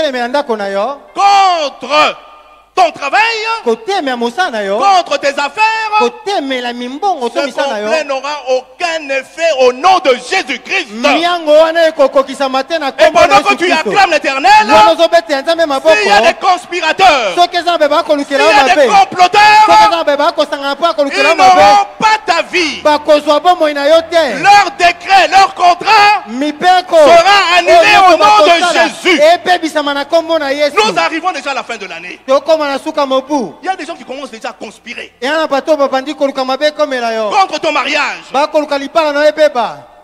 ton travail, contre tes affaires, ce complet n'aura aucun effet au nom de Jésus-Christ. Et pendant que tu acclames l'Éternel, s'il y a des conspirateurs, s'il y a des comploteurs, ils n'auront pas ta vie. Leur décret, leur contrat sera annulé au nom de Jésus. Nous arrivons déjà à la fin de l'année. Il y a des gens qui commencent déjà à conspirer contre ton mariage,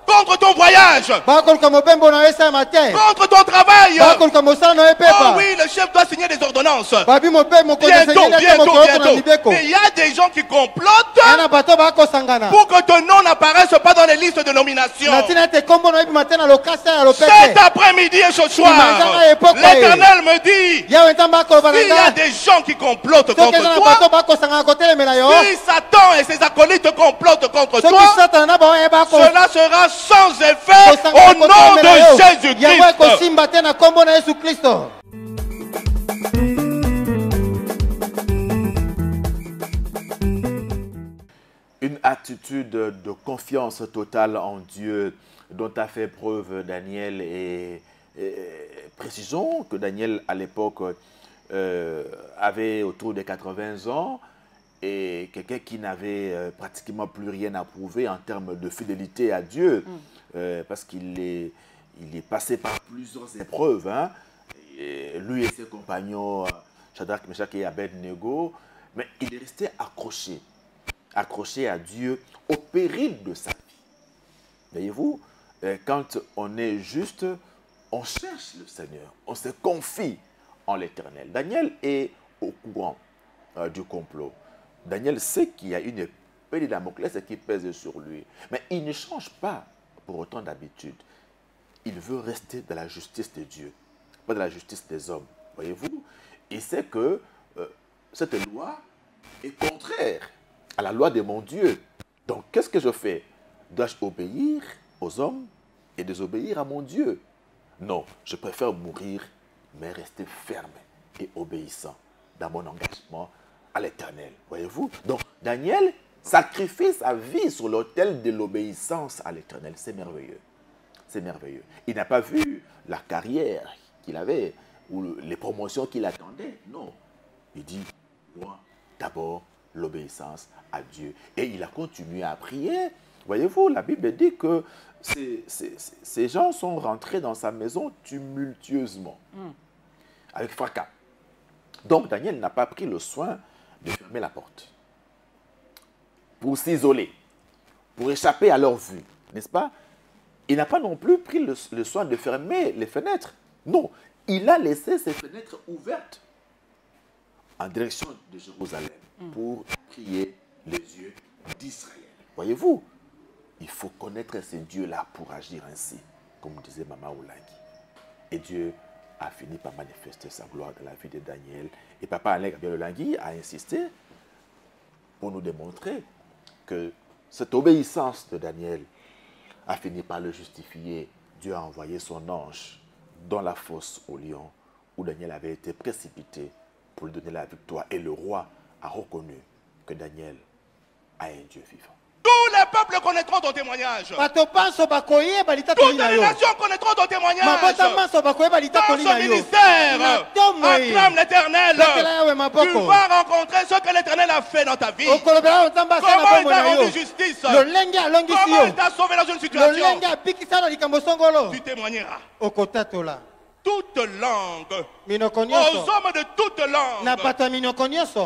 contre ton voyage, contre ton travail. Oh oui, le chef doit signer des ordonnances. Bientôt. Mais il y a des gens qui complotent pour que ton nom n'apparaisse pas dans les listes de nomination. Cet après-midi et ce soir, l'Éternel me dit, s'il y a des gens qui complotent contre toi, si Satan et ses acolytes complotent contre toi, cela sera sans effet au nom de Jésus-Christ. Une attitude de confiance totale en Dieu dont a fait preuve Daniel, et précisons que Daniel à l'époque avait autour de 80 ans, et quelqu'un qui n'avait pratiquement plus rien à prouver en termes de fidélité à Dieu, parce qu'il est passé par plusieurs épreuves, hein, et lui et ses compagnons, Shadrach, Meshach et Abednego, mais il est resté accroché à Dieu au péril de sa vie. Voyez-vous, quand on est juste, on cherche le Seigneur, on se confie en l'Éternel. Daniel est au courant du complot. Daniel sait qu'il y a une épée de Damoclès qui pèse sur lui. Mais il ne change pas pour autant d'habitude. Il veut rester dans la justice de Dieu, pas dans la justice des hommes. Voyez-vous, il sait que cette loi est contraire à la loi de mon Dieu. Donc, qu'est-ce que je fais? Dois-je obéir aux hommes et désobéir à mon Dieu? Non, je préfère mourir, mais rester ferme et obéissant dans mon engagement à l'Éternel. Voyez-vous? Donc, Daniel sacrifie sa vie sur l'autel de l'obéissance à l'Éternel. C'est merveilleux. C'est merveilleux. Il n'a pas vu la carrière qu'il avait ou les promotions qu'il attendait. Non. Il dit, moi, d'abord, l'obéissance à Dieu. Et il a continué à prier. Voyez-vous, la Bible dit que ces gens sont rentrés dans sa maison tumultueusement, avec fracas. Donc, Daniel n'a pas pris le soin de fermer la porte pour s'isoler, pour échapper à leur vue, n'est-ce pas? Il n'a pas non plus pris le soin de fermer les fenêtres. Non, il a laissé ses fenêtres ouvertes en direction de Jérusalem pour prier les dieux d'Israël. Voyez-vous, il faut connaître ces dieux-là pour agir ainsi, comme disait Maman Oulangui. Et Dieu a fini par manifester sa gloire dans la vie de Daniel. Et Papa Alain Gabriel Oulangui a insisté pour nous démontrer que cette obéissance de Daniel a fini par le justifier. Dieu a envoyé son ange dans la fosse au lion où Daniel avait été précipité pour lui donner la victoire. Et le roi a reconnu que Daniel a un Dieu vivant. Tous les peuples connaîtront ton témoignage. Toutes les nations connaîtront ton témoignage. Dans ce ministère, acclame l'Éternel. Tu vas rencontrer ce que l'Éternel a fait dans ta vie. Comment il t'a rendu justice. Comment il t'a sauvé dans une situation. Tu témoigneras. Toute langue, aux hommes de toute langue,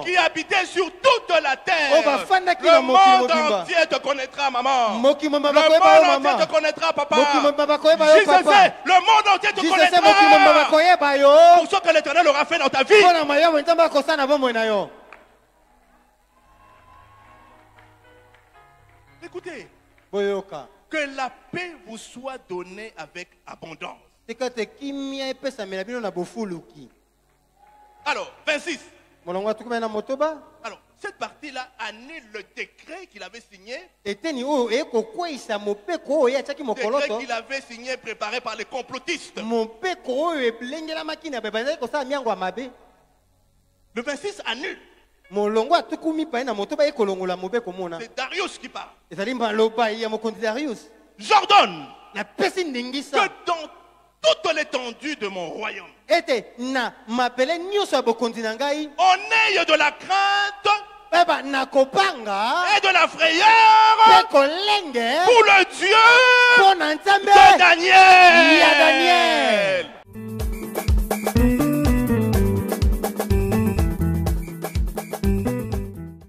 qui habitaient sur toute la terre, le monde entier te connaîtra, maman. Le monde entier te connaîtra, papa. Le monde entier te connaîtra pour ce que l'Éternel aura fait dans ta vie. Écoutez, que la paix vous soit donnée avec abondance. Alors, 26. Alors, cette partie-là annule le décret qu'il avait signé. Décret qu'il avait signé préparé par les complotistes. Le 26 annule. C'est Darius qui parle. J'ordonne que dans toute l'étendue de mon royaume, on ait de la crainte et de la frayeur pour le Dieu de Daniel.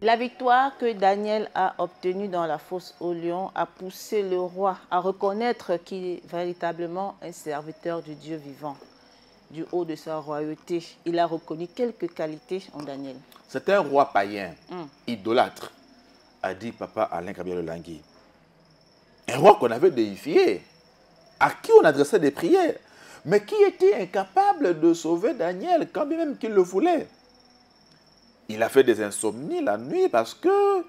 La victoire que Daniel a obtenue dans la fosse au lion a poussé le roi à reconnaître qu'il est véritablement un serviteur du Dieu vivant. Du haut de sa royauté, il a reconnu quelques qualités en Daniel. C'est un roi païen, idolâtre, a dit Papa Alain Kabila-Lolangui. Un roi qu'on avait déifié, à qui on adressait des prières, mais qui était incapable de sauver Daniel quand bien même qu'il le voulait. Il a fait des insomnies la nuit parce que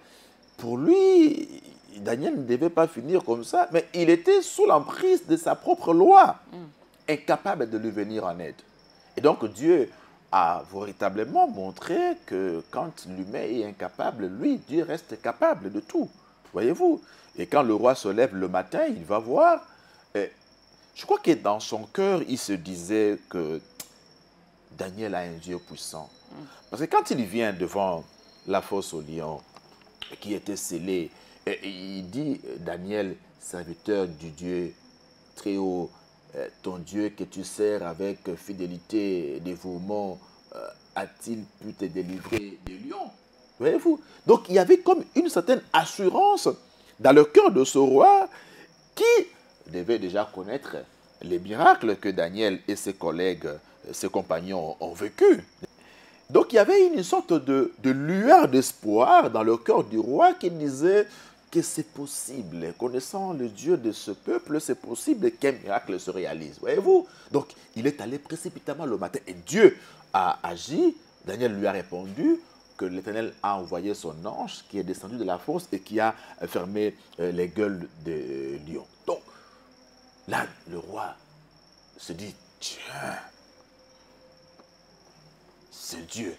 pour lui, Daniel ne devait pas finir comme ça, mais il était sous l'emprise de sa propre loi, incapable de lui venir en aide. Et donc Dieu a véritablement montré que quand l'humain est incapable, lui, Dieu reste capable de tout. Voyez-vous? Et quand le roi se lève le matin, il va voir. Je crois que dans son cœur, il se disait que Daniel a un Dieu puissant. Parce que quand il vient devant la fosse au lion, qui était scellée, il dit, Daniel, serviteur du Dieu très haut, ton Dieu que tu sers avec fidélité et dévouement, a-t-il pu te délivrer des lions? Voyez-vous? Donc il y avait comme une certaine assurance dans le cœur de ce roi qui devait déjà connaître les miracles que Daniel et ses collègues, ses compagnons ont vécu. Donc il y avait une sorte de lueur d'espoir dans le cœur du roi qui disait que c'est possible, connaissant le Dieu de ce peuple, c'est possible qu'un miracle se réalise. Voyez-vous? Donc il est allé précipitamment le matin et Dieu a agi. Daniel lui a répondu que l'Éternel a envoyé son ange qui est descendu de la fosse et qui a fermé les gueules des lions. Donc là, le roi se dit, tiens, ce Dieu,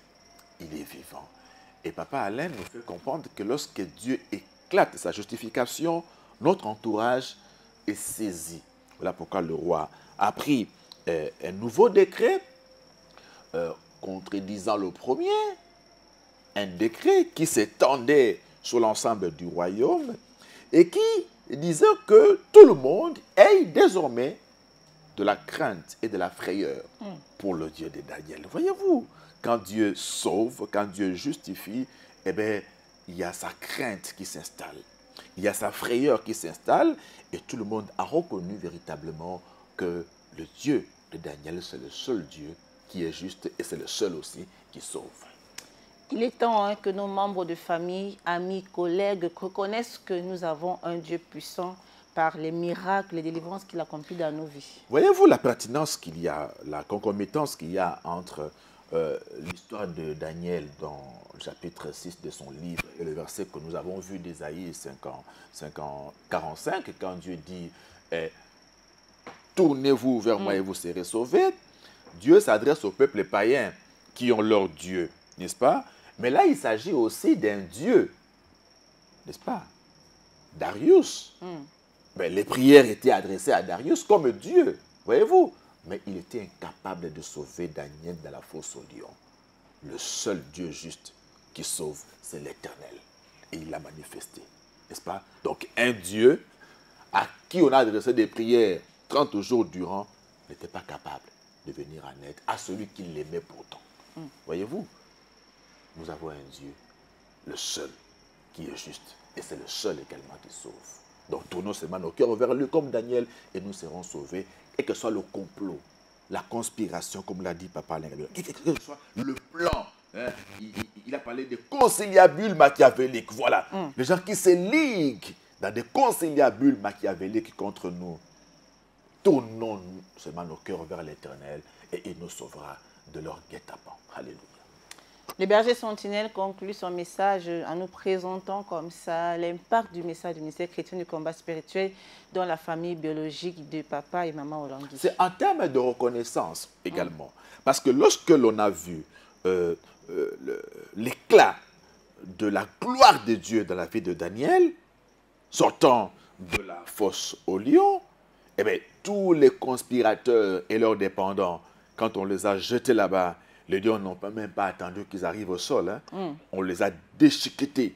il est vivant. Et Papa Alain nous fait comprendre que lorsque Dieu éclate sa justification, notre entourage est saisi. Voilà pourquoi le roi a pris un nouveau décret contredisant le premier, un décret qui s'étendait sur l'ensemble du royaume et qui disait que tout le monde ait désormais de la crainte et de la frayeur pour le Dieu de Daniel. Voyez-vous, quand Dieu sauve, quand Dieu justifie, eh bien, il y a sa crainte qui s'installe. Il y a sa frayeur qui s'installe et tout le monde a reconnu véritablement que le Dieu de Daniel, c'est le seul Dieu qui est juste et c'est le seul aussi qui sauve. Il est temps que nos membres de famille, amis, collègues reconnaissent que nous avons un Dieu puissant par les miracles, les délivrances qu'il accomplit dans nos vies. Voyez-vous la pertinence qu'il y a, la concomitance qu'il y a entre l'histoire de Daniel dans le chapitre 6 de son livre et le verset que nous avons vu d'Ésaïe 45, quand Dieu dit tournez-vous vers moi et vous serez sauvés. Dieu s'adresse aux peuples païens qui ont leur Dieu, n'est-ce pas? Mais là, il s'agit aussi d'un Dieu, n'est-ce pas? Darius. Ben, les prières étaient adressées à Darius comme Dieu, voyez-vous? Mais il était incapable de sauver Daniel dans la fosse au lion. Le seul Dieu juste qui sauve, c'est l'Éternel. Et il l'a manifesté, n'est-ce pas? Donc un Dieu à qui on a adressé des prières 30 jours durant n'était pas capable de venir en aide à celui qui l'aimait pourtant. Voyez-vous? Nous avons un Dieu, le seul qui est juste. Et c'est le seul également qui sauve. Donc tournons seulement nos cœurs vers lui comme Daniel et nous serons sauvés. Et que ce soit le complot, la conspiration, comme l'a dit Papa Alain, que ce soit le plan. Hein, il a parlé de conciliabules machiavéliques. Voilà. Les gens qui se liguent dans des conciliabules machiavéliques contre nous. tournons seulement nos cœurs vers l'Éternel et il nous sauvera de leur guet-apens. Alléluia. Le berger sentinelle conclut son message en nous présentant comme ça l'impact du message du ministère chrétien du combat spirituel dans la famille biologique de papa et maman Olangui. C'est en termes de reconnaissance également. Parce que lorsque l'on a vu l'éclat de la gloire de Dieu dans la vie de Daniel, sortant de la fosse au lion, eh bien, tous les conspirateurs et leurs dépendants, quand on les a jetés là-bas, les lions n'ont même pas attendu qu'ils arrivent au sol. Hein. On les a déchiquetés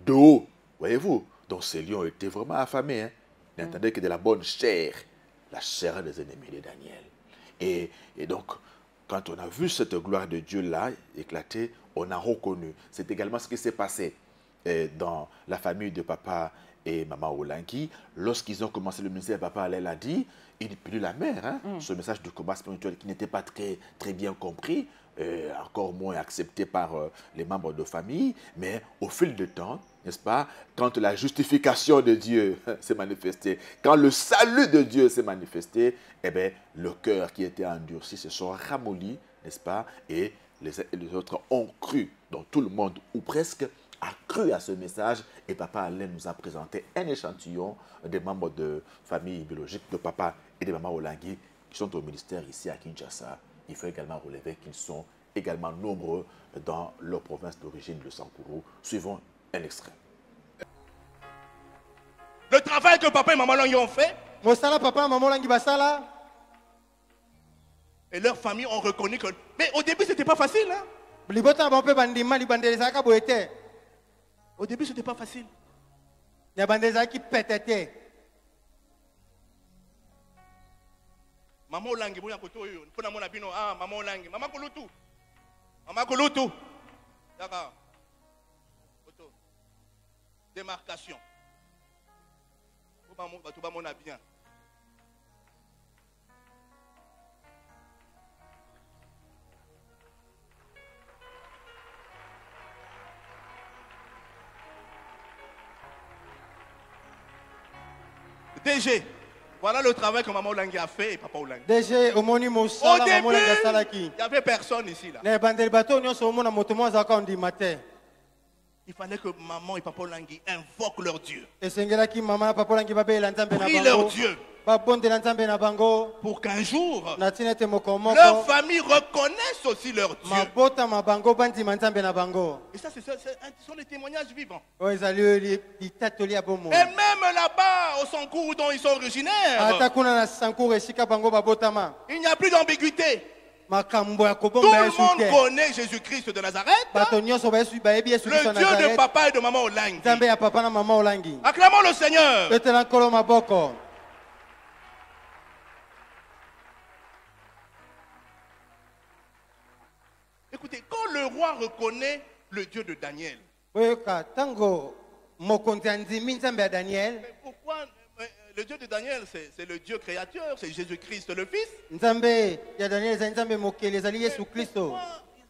de haut, voyez-vous. Donc ces lions étaient vraiment affamés. Hein. Ils n'attendaient que de la bonne chair, la chair des ennemis de Daniel. Et donc, quand on a vu cette gloire de Dieu-là éclater, on a reconnu. C'est également ce qui s'est passé dans la famille de papa et maman Olangui. Lorsqu'ils ont commencé le ministère, papa Allel a dit, il plut la mer. Hein, ce message de combat spirituel qui n'était pas très bien compris, encore moins accepté par les membres de famille. Mais au fil du temps, n'est-ce pas, quand la justification de Dieu s'est manifestée, quand le salut de Dieu s'est manifesté, eh bien, le cœur qui était endurci se sont ramollis, n'est-ce pas, et les autres ont cru. Donc tout le monde, ou presque, a cru à ce message. Et papa Alain nous a présenté un échantillon des membres de famille biologique de papa et de maman Olangui qui sont au ministère ici à Kinshasa. Il faut également relever qu'ils sont également nombreux dans leur province d'origine, le Sankourou. Suivons un extrait. Le travail que papa et maman Olangui ont fait, et leur famille ont reconnu que... Mais au début, ce n'était pas facile. Hein? Au début, ce n'était pas facile. Maman Olangui, maman Olangui, maman Kolutu. Maman Kolutu. D'accord. Démarcation. Tout le monde a bien. DG, voilà le travail que maman Olangui a fait et papa Olangui. DG, au début, il n'y avait personne ici là. Il fallait que maman et papa Olangui invoquent leur Dieu. Prient leur Dieu. Pour qu'un jour, leur famille reconnaisse aussi leur Dieu. Et ça, ce sont des témoignages vivants. Et même là-bas, au Sankourou dont ils sont originaires, il n'y a plus d'ambiguïté. Tout le monde connaît Jésus-Christ de Nazareth, le Dieu de papa et de maman Olangui. Acclamons le Seigneur. Écoutez, quand le roi reconnaît le Dieu de Daniel, mais pourquoi le Dieu de Daniel, c'est le Dieu créateur, c'est Jésus-Christ le Fils. Pourquoi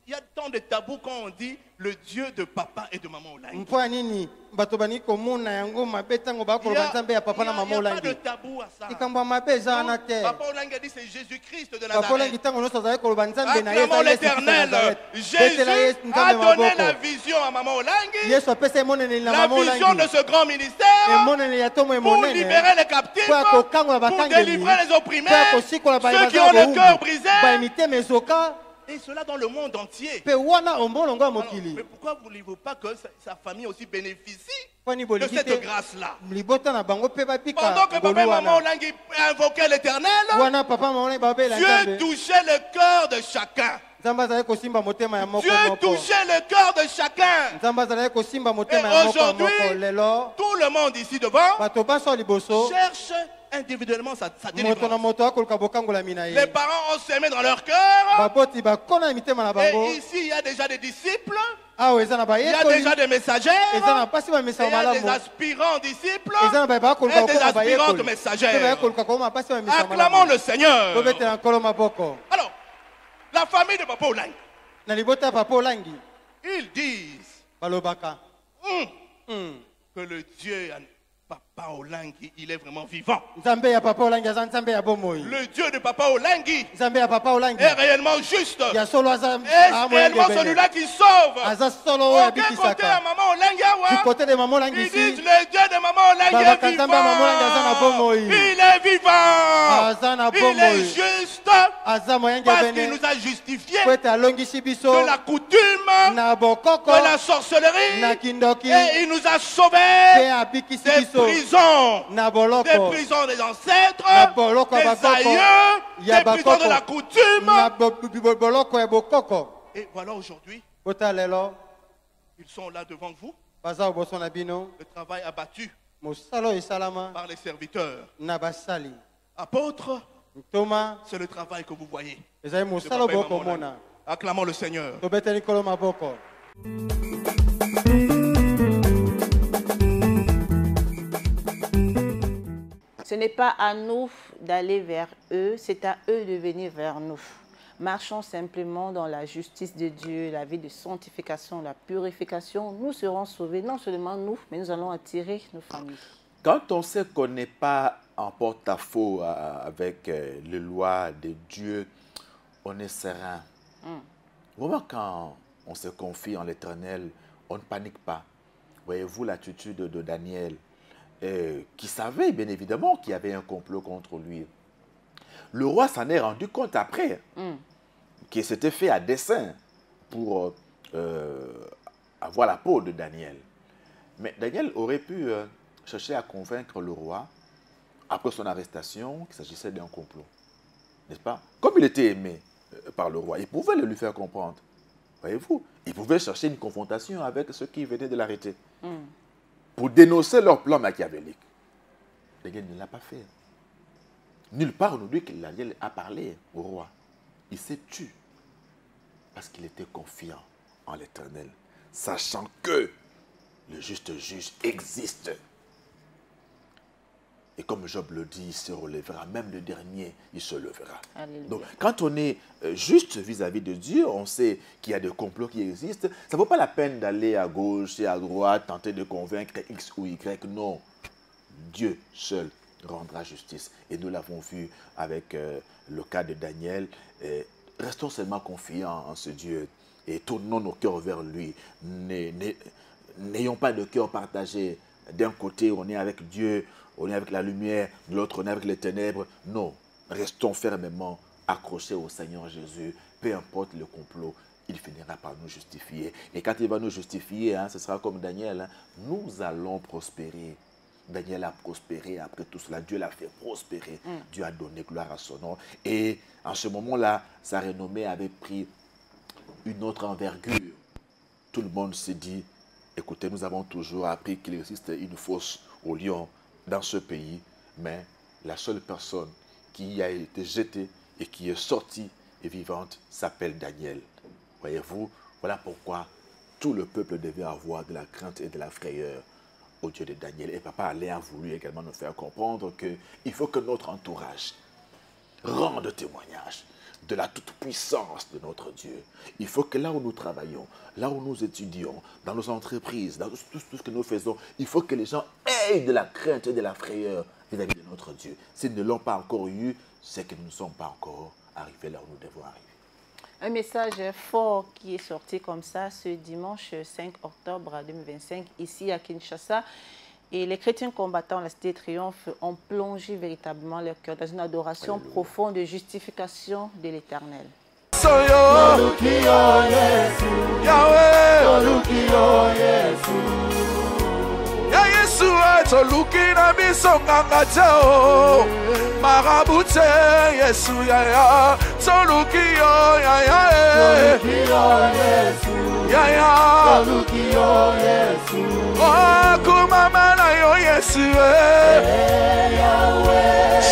il y a tant de tabous quand on dit le Dieu de papa et de maman Olangui? Il n'y a pas de tabou à ça. Papa Olangui dit c'est Jésus-Christ de Nazareth. Acclamons l'Éternel. Jésus a donné la vision à maman Olangui, la vision de ce grand ministère pour libérer les captifs, pour délivrer les opprimés, ceux qui ont le cœur brisé. Et cela dans le monde entier. Alors, mais pourquoi ne voulez-vous pas que sa famille aussi bénéficie de cette grâce-là? Pendant que papa et maman Olangui invoquaient l'Éternel, Dieu touchait le cœur de chacun. Dieu touchait le cœur de chacun. Et aujourd'hui, tout le monde ici devant cherche individuellement sa délivrance. Les parents ont semé dans leur cœur. Et ici, il y a déjà des disciples. Il y a déjà des messagères. Il y a des aspirants disciples et des aspirantes messagères. Acclamons le Seigneur. Alors, la famille de Papa Olangui, ils disent que le Dieu Papa Olangi, il est vraiment vivant. Le Dieu de Papa Olangi est réellement juste. Est réellement celui-là qui sauve. Aucun côté à Maman Olangi, ils disent le Dieu de Maman Olangi est vivant. Il est vivant. Il est juste parce qu'il nous a justifiés de la coutume, de la sorcellerie, et il nous a sauvés des prisons des ancêtres, des aïeux, des prisons de la coutume. Et voilà aujourd'hui, ils sont là devant vous. Le travail abattu par les serviteurs. Apôtres, c'est le travail que vous voyez. Acclamons le Seigneur. Ce n'est pas à nous d'aller vers eux, c'est à eux de venir vers nous. Marchons simplement dans la justice de Dieu, la vie de sanctification, la purification. Nous serons sauvés, non seulement nous, mais nous allons attirer nos familles. Quand on sait qu'on n'est pas en porte-à-faux avec les lois de Dieu, on est serein. Vraiment, quand on se confie en l'Éternel, on ne panique pas. Voyez-vous l'attitude de Daniel, qui savait bien évidemment qu'il y avait un complot contre lui. Le roi s'en est rendu compte après, qu'il s'était fait à dessein pour avoir la peau de Daniel. Mais Daniel aurait pu chercher à convaincre le roi, après son arrestation, qu'il s'agissait d'un complot. N'est-ce pas? Comme il était aimé par le roi, il pouvait le lui faire comprendre. Voyez-vous, il pouvait chercher une confrontation avec ceux qui venaient de l'arrêter. Pour dénoncer leur plan machiavélique. Daniel ne l'a pas fait. Nulle part on nous dit que Daniel a parlé au roi. Il s'est tué parce qu'il était confiant en l'Éternel, sachant que le juste juge existe. Et comme Job le dit, il se relèvera. Même le dernier, il se levera. Alléluia. Donc, quand on est juste vis-à-vis de Dieu, on sait qu'il y a des complots qui existent. Ça ne vaut pas la peine d'aller à gauche et à droite, tenter de convaincre X ou Y. Non. Dieu seul rendra justice. Et nous l'avons vu avec le cas de Daniel. Restons seulement confiants en ce Dieu et tournons nos cœurs vers lui. N'ayons pas de cœur partagé. D'un côté, on est avec Dieu, on est avec la lumière, de l'autre, on est avec les ténèbres. Non, restons fermement accrochés au Seigneur Jésus. Peu importe le complot, il finira par nous justifier. Et quand il va nous justifier, ce sera comme Daniel, nous allons prospérer. Daniel a prospéré après tout cela. Dieu l'a fait prospérer. Dieu a donné gloire à son nom. Et en ce moment-là, sa renommée avait pris une autre envergure. Tout le monde s'est dit, écoutez, nous avons toujours appris qu'il existe une fosse aux lions dans ce pays, mais la seule personne qui a été jetée et qui est sortie et vivante s'appelle Daniel. Voyez-vous, voilà pourquoi tout le peuple devait avoir de la crainte et de la frayeur au Dieu de Daniel. Et Papa Alain a voulu également nous faire comprendre qu'il faut que notre entourage rende témoignage de la toute-puissance de notre Dieu. Il faut que là où nous travaillons, là où nous étudions, dans nos entreprises, dans tout ce que nous faisons, il faut que les gens aient de la crainte et de la frayeur vis-à-vis de notre Dieu. S'ils ne l'ont pas encore eu, c'est que nous ne sommes pas encore arrivés là où nous devons arriver. Un message fort qui est sorti comme ça ce dimanche 5 octobre 2025 ici à Kinshasa. Et les chrétiens combattants la Cité Triomphe ont plongé véritablement leur cœur dans une adoration profonde de justification de l'Éternel.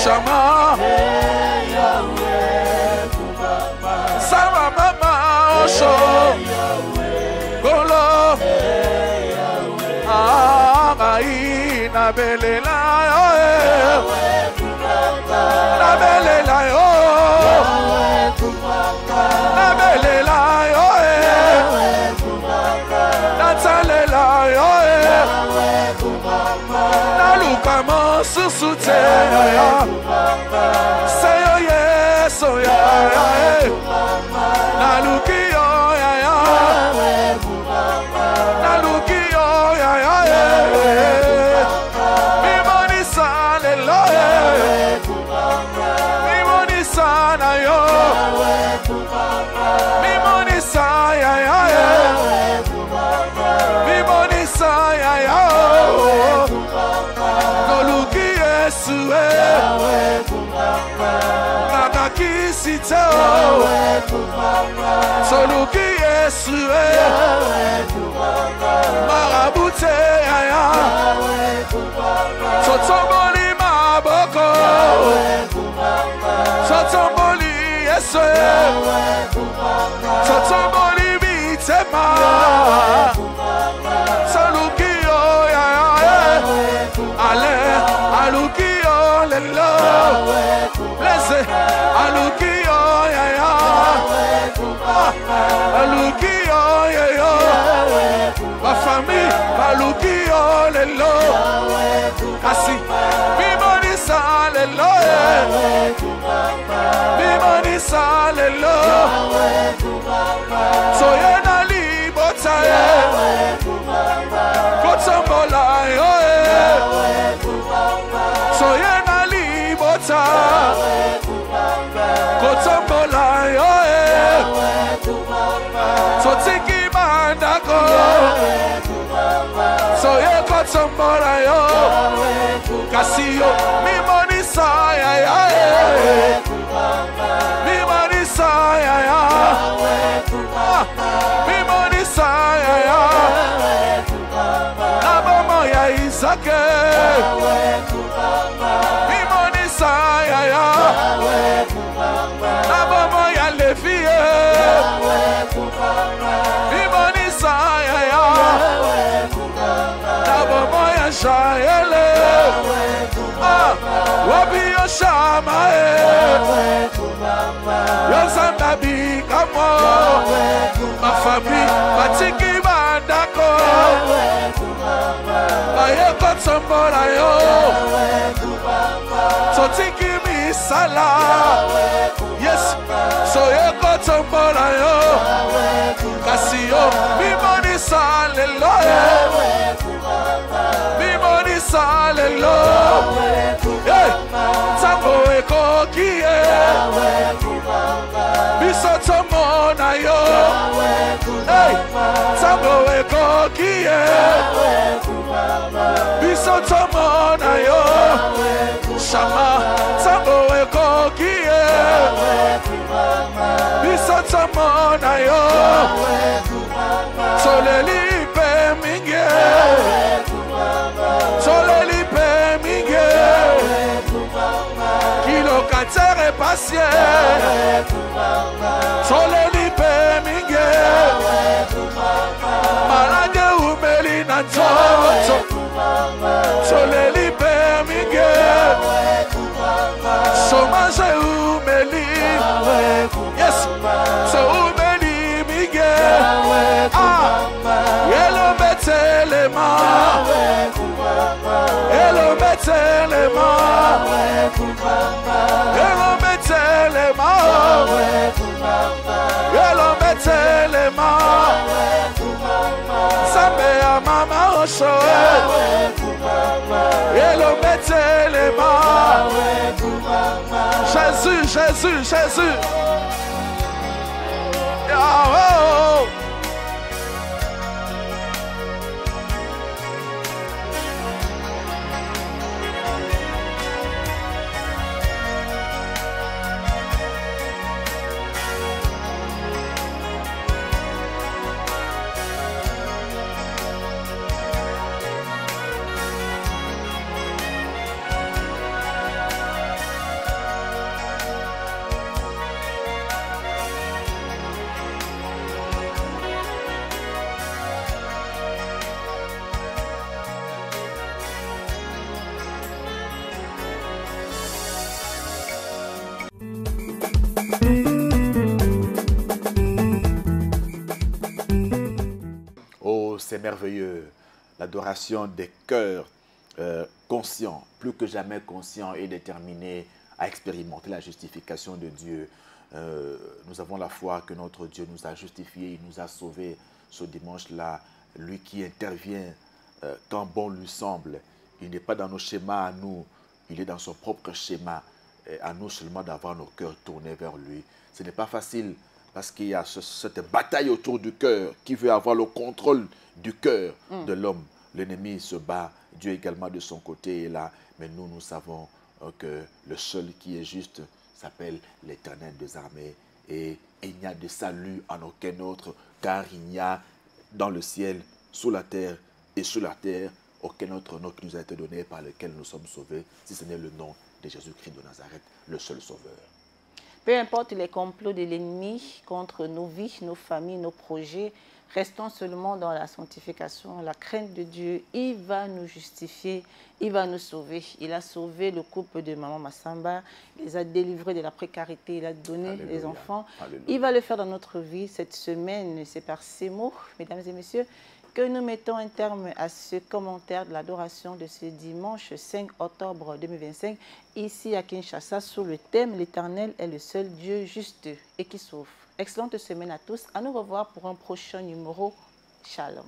Shama Sama mama osho Golo Agai na belela na belela yo na belela yo na talela yo na luka susute Seyo yeso ya Naluki yo ya Naluki yo ya Mimoni sale lo Mimoni sana yo Mimoni sa ya Mimoni sa ya Noluki yesu Nakakisite Soluki yesu Marabute ya Sotomboli maboko Sotomboli yesu Sotomboli bitema Soluki yo ya Ale aluki yo lelo Blessé aluki yo ya aluki yo ya Ma famille aluki yo lelo Kasi mimoni sa lelo Mimoni sa lelo Soyena libota Kotombola yo Soyena libota Kotombola yo Sotiki mandako Soye kotombola yo Kasiyo mimoni sa ya Mimoni sa ya Mimoni sa ya Nabomo ya Isake Mimoni sa ya Nabomo ya Lefie Mimoni sa ya Nabomo ya Shaele Wabi yo shama Yo sandabi kamo Ma famille matiki mandako Baye kotsombola yo So tiki misala Yes So ye kotsombola yo Kasiyo Mimoni salelo Mimoni salelo Tango eko kiye Bisoto mona yo Tango eko kiye Bisoto mona yo Shama Tango eko kiye Bisoto mona yo Soleli pe minge Soleli pe minge Kilo katere pasye Soleli pe minge Malage umeli na nzoto Soleli pe minge Somaje umeli Yes So umeli minge Yelo betelema Yelo betelema Yelo betelema Yelo betelema Sambe ya mama osho Yelo betelema Jésus, Jésus, Jésus oh. Oh, c'est merveilleux, l'adoration des cœurs conscients, plus que jamais conscients et déterminés à expérimenter la justification de Dieu. Nous avons la foi que notre Dieu nous a justifiés, il nous a sauvés ce dimanche-là. Lui qui intervient quand bon lui semble. Il n'est pas dans nos schémas à nous, il est dans son propre schéma. Et à nous seulement d'avoir nos cœurs tournés vers lui. Ce n'est pas facile parce qu'il y a cette bataille autour du cœur qui veut avoir le contrôle du cœur de l'homme. L'ennemi se bat, Dieu également de son côté est là. Mais nous savons que le seul qui est juste s'appelle l'Éternel des armées. Et il n'y a de salut en aucun autre, car il n'y a dans le ciel, sous la terre et sous la terre, aucun autre nom qui nous a été donné par lequel nous sommes sauvés, si ce n'est le nom de Jésus-Christ de Nazareth, le seul sauveur. Peu importe les complots de l'ennemi contre nos vies, nos familles, nos projets, restons seulement dans la sanctification, la crainte de Dieu. Il va nous justifier, il va nous sauver. Il a sauvé le couple de Maman Massamba, il les a délivrés de la précarité, il a donné Alléluia. les enfants. Alléluia. Il va le faire dans notre vie cette semaine. C'est par ces mots, mesdames et messieurs, que nous mettons un terme à ce commentaire de l'adoration de ce dimanche 5 octobre 2025, ici à Kinshasa, sous le thème « L'Éternel est le seul Dieu juste et qui sauve ». Excellente semaine à tous. À nous revoir pour un prochain numéro. Shalom.